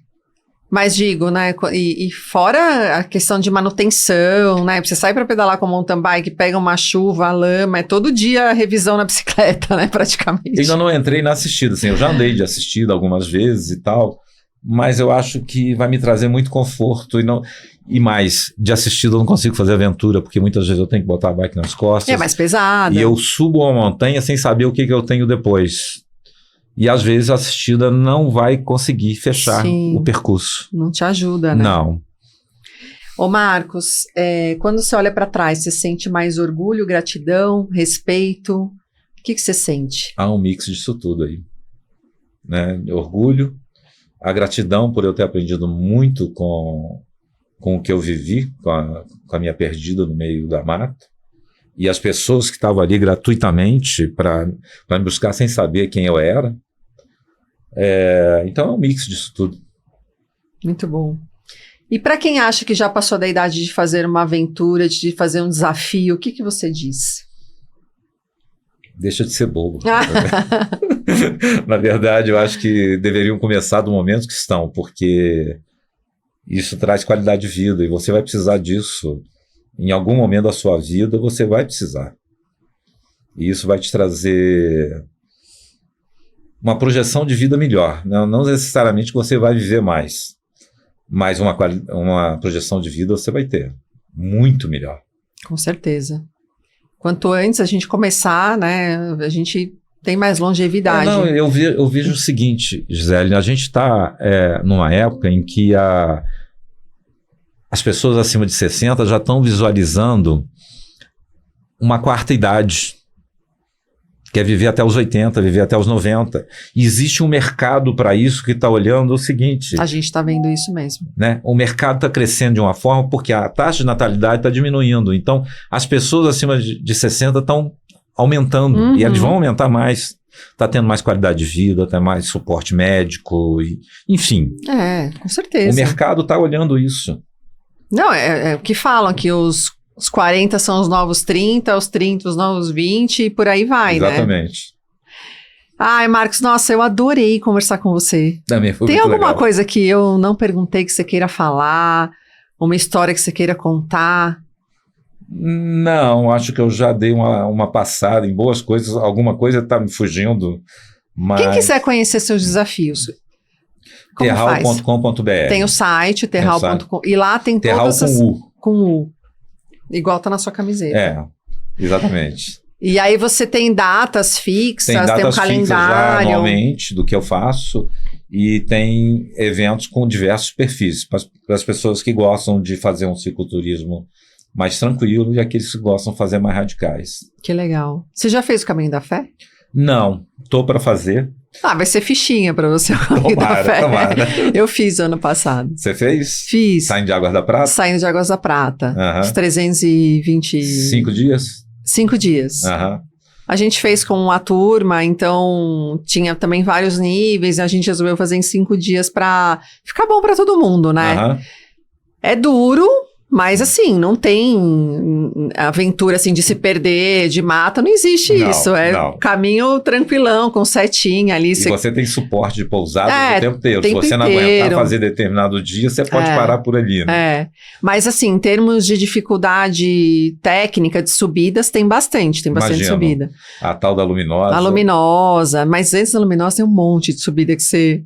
Mas digo, né? E fora a questão de manutenção, né? Você sai para pedalar com mountain bike, pega uma chuva, a lama, é todo dia revisão na bicicleta, né? Praticamente. Eu ainda não entrei na assistida, assim, eu já andei de assistida algumas vezes e tal, mas eu acho que vai me trazer muito conforto e mais, de assistida eu não consigo fazer aventura, porque muitas vezes eu tenho que botar a bike nas costas. É mais pesada. E eu subo uma montanha sem saber o que eu tenho depois. E às vezes a assistida não vai conseguir fechar Sim. o percurso. Não te ajuda, né? Não. Ô Marcos, quando você olha para trás, você sente mais orgulho, gratidão, respeito? O que você sente? Há um mix disso tudo aí. Né? Orgulho, a gratidão por eu ter aprendido muito com o que eu vivi, com a minha perdida no meio da mata. E as pessoas que estavam ali gratuitamente para me buscar sem saber quem eu era. Então é um mix disso tudo. Muito bom. E para quem acha que já passou da idade de fazer uma aventura, de fazer um desafio, o que você diz? Deixa de ser bobo. Na verdade, eu acho que deveriam começar do momento que estão, porque isso traz qualidade de vida e você vai precisar disso. Em algum momento da sua vida, você vai precisar. E isso vai te trazer uma projeção de vida melhor. Não necessariamente que você vai viver mais, mas uma projeção de vida você vai ter. Muito melhor. Com certeza. Quanto antes a gente começar, né, a gente tem mais longevidade. Eu vejo o seguinte, Gisele, a gente está numa época em que as pessoas acima de 60 já estão visualizando uma quarta idade, que é viver até os 80, viver até os 90. E existe um mercado para isso que está olhando o seguinte... A gente está vendo isso mesmo. Né? O mercado está crescendo de uma forma porque a taxa de natalidade está diminuindo. Então, as pessoas acima de 60 estão aumentando, e eles vão aumentar mais. Está tendo mais qualidade de vida, tem mais suporte médico, enfim. Com certeza. O mercado está olhando isso. Não, é o que falam, que os 40 são os novos 30, os 30 os novos 20 e por aí vai, Exatamente. Né? Ai, Marcos, nossa, eu adorei conversar com você. Também foi Tem muito alguma legal. coisa que eu não perguntei que você queira falar? Uma história que você queira contar? Não, acho que eu já dei uma passada em boas coisas. Alguma coisa está me fugindo, mas... Quem quiser conhecer seus desafios, como faz? Terral.com.br. Tem o site, terral.com, e lá tem Terral todas as... com U. Com U. Igual tá na sua camiseta. Exatamente. E aí você tem datas fixas, Tem datas tem um fixas já calendário. anualmente do que eu faço e tem eventos com diversos perfis para as pessoas que gostam de fazer um cicloturismo mais tranquilo e aqueles que gostam de fazer mais radicais. Que legal. Você já fez o Caminho da Fé? Não, tô para fazer. Vai ser fichinha para você o Caminho da Fé. Tomara. Eu fiz ano passado. Você fez? Fiz. Saindo de Águas da Prata? Saindo de Águas da Prata. Os 5 dias? 5 dias. A gente fez com a turma, então tinha também vários níveis, a gente resolveu fazer em 5 dias para ficar bom para todo mundo, né? É duro, Mas assim, não tem aventura assim de se perder, de mata, não existe isso. É caminho tranquilão, com setinha ali. E você tem suporte de pousada o tempo inteiro. Se você não inteiro. aguentar fazer determinado dia, você pode parar por ali, né? Mas assim, em termos de dificuldade técnica de subidas, tem bastante subida. A tal da luminosa. A luminosa, mas antes da luminosa tem um monte de subida que você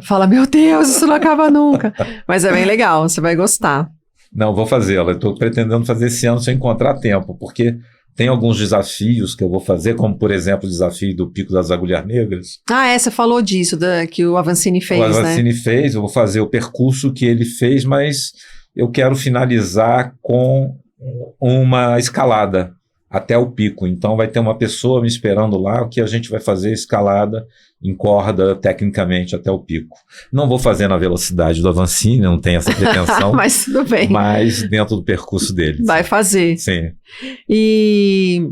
fala, meu Deus, isso não acaba nunca. Mas é bem legal, você vai gostar. Não, vou fazê-la. Eu estou pretendendo fazer esse ano se eu encontrar tempo, porque tem alguns desafios que eu vou fazer, como, por exemplo, o desafio do Pico das Agulhas Negras. Você falou disso, que o Avancini fez, né? O Avancini fez, eu vou fazer o percurso que ele fez, mas eu quero finalizar com uma escalada até o pico. Então vai ter uma pessoa me esperando lá, que a gente vai fazer escalada em corda tecnicamente até o pico. Não vou fazer na velocidade do Avancini, não tenho essa pretensão. Mas tudo bem. Mas dentro do percurso dele. Vai fazer. Sim. E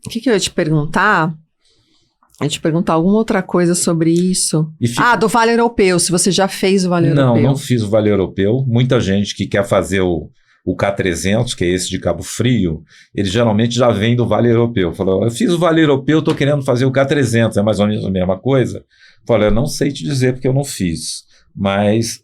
o que eu ia te perguntar? Eu ia te perguntar alguma outra coisa sobre isso. Do Vale Europeu, se você já fez o Vale Europeu. Não fiz o Vale Europeu. Muita gente que quer fazer o K300, que é esse de Cabo Frio, ele geralmente já vem do Vale Europeu. Falou, eu fiz o Vale Europeu, estou querendo fazer o K300, é mais ou menos a mesma coisa? Falei, eu não sei te dizer porque eu não fiz, mas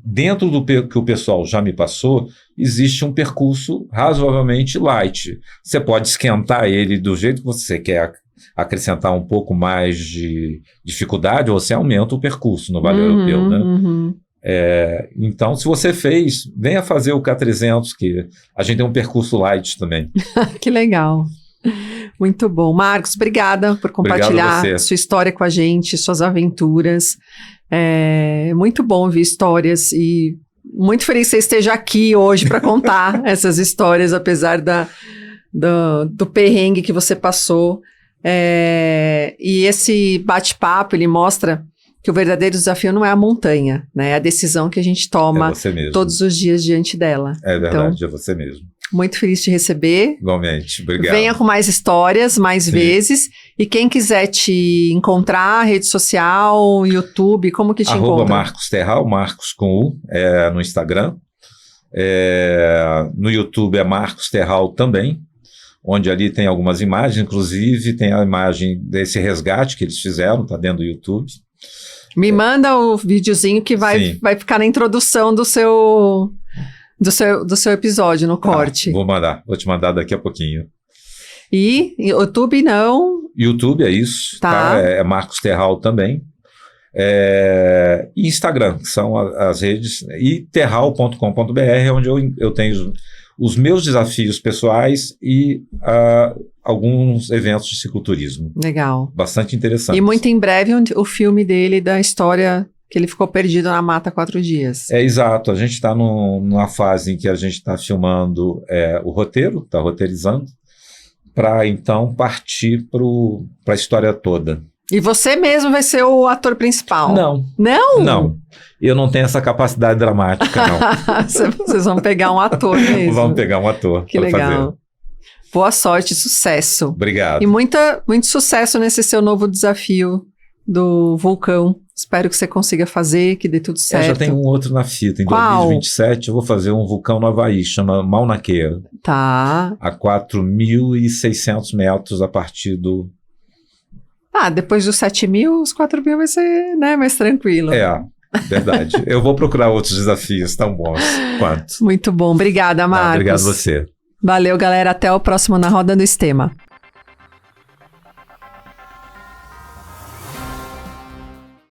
dentro do que o pessoal já me passou, existe um percurso razoavelmente light. Você pode esquentar ele do jeito que você quer, acrescentar um pouco mais de dificuldade, ou você aumenta o percurso no Vale Europeu, né? Então, se você fez, venha fazer o K300, que a gente tem um percurso light também. Que legal. Muito bom. Marcos, obrigada por compartilhar sua história com a gente, suas aventuras. É muito bom ouvir histórias e muito feliz que você esteja aqui hoje para contar essas histórias, apesar do perrengue que você passou. E esse bate-papo, ele mostra que o verdadeiro desafio não é a montanha, né? É a decisão que a gente toma todos os dias diante dela. É verdade, então, é você mesmo. Muito feliz de te receber. Igualmente, obrigado. Venha com mais histórias, mais vezes. E quem quiser te encontrar, rede social, YouTube, como que te encontra? Marcos Terral, Marcos com U, no Instagram. No YouTube é Marcos Terral também, onde ali tem algumas imagens, inclusive tem a imagem desse resgate que eles fizeram, tá dentro do YouTube. Me manda o videozinho que vai ficar na introdução do seu episódio, no corte. Vou te mandar daqui a pouquinho. E YouTube não? YouTube é isso, tá? É Marcos Terral também. E Instagram, que são as redes, e terral.com.br, onde eu tenho os meus desafios pessoais e alguns eventos de cicloturismo. Legal. Bastante interessante. E muito em breve o filme dele da história que ele ficou perdido na mata 4 dias. Exato. A gente está numa fase em que a gente está filmando o roteiro, está roteirizando, para então partir para a história toda. E você mesmo vai ser o ator principal? Não. Não? Não. Eu não tenho essa capacidade dramática, não. Vocês vão pegar um ator mesmo. Vamos pegar um ator. Que legal. Fazer. Boa sorte, sucesso. Obrigado. E muito sucesso nesse seu novo desafio do vulcão. Espero que você consiga fazer, que dê tudo certo. Já tem um outro na fita. Em Qual? 2027 eu vou fazer um vulcão no Havaí, chama Mauna Kea. Tá. A 4.600 metros a partir do... depois dos 7.000, os 4.000 vai ser, né, mais tranquilo. Verdade. Eu vou procurar outros desafios tão bons quanto. Muito bom. Obrigada, Marcos. Obrigado a você. Valeu, galera. Até o próximo Na Roda do Estema.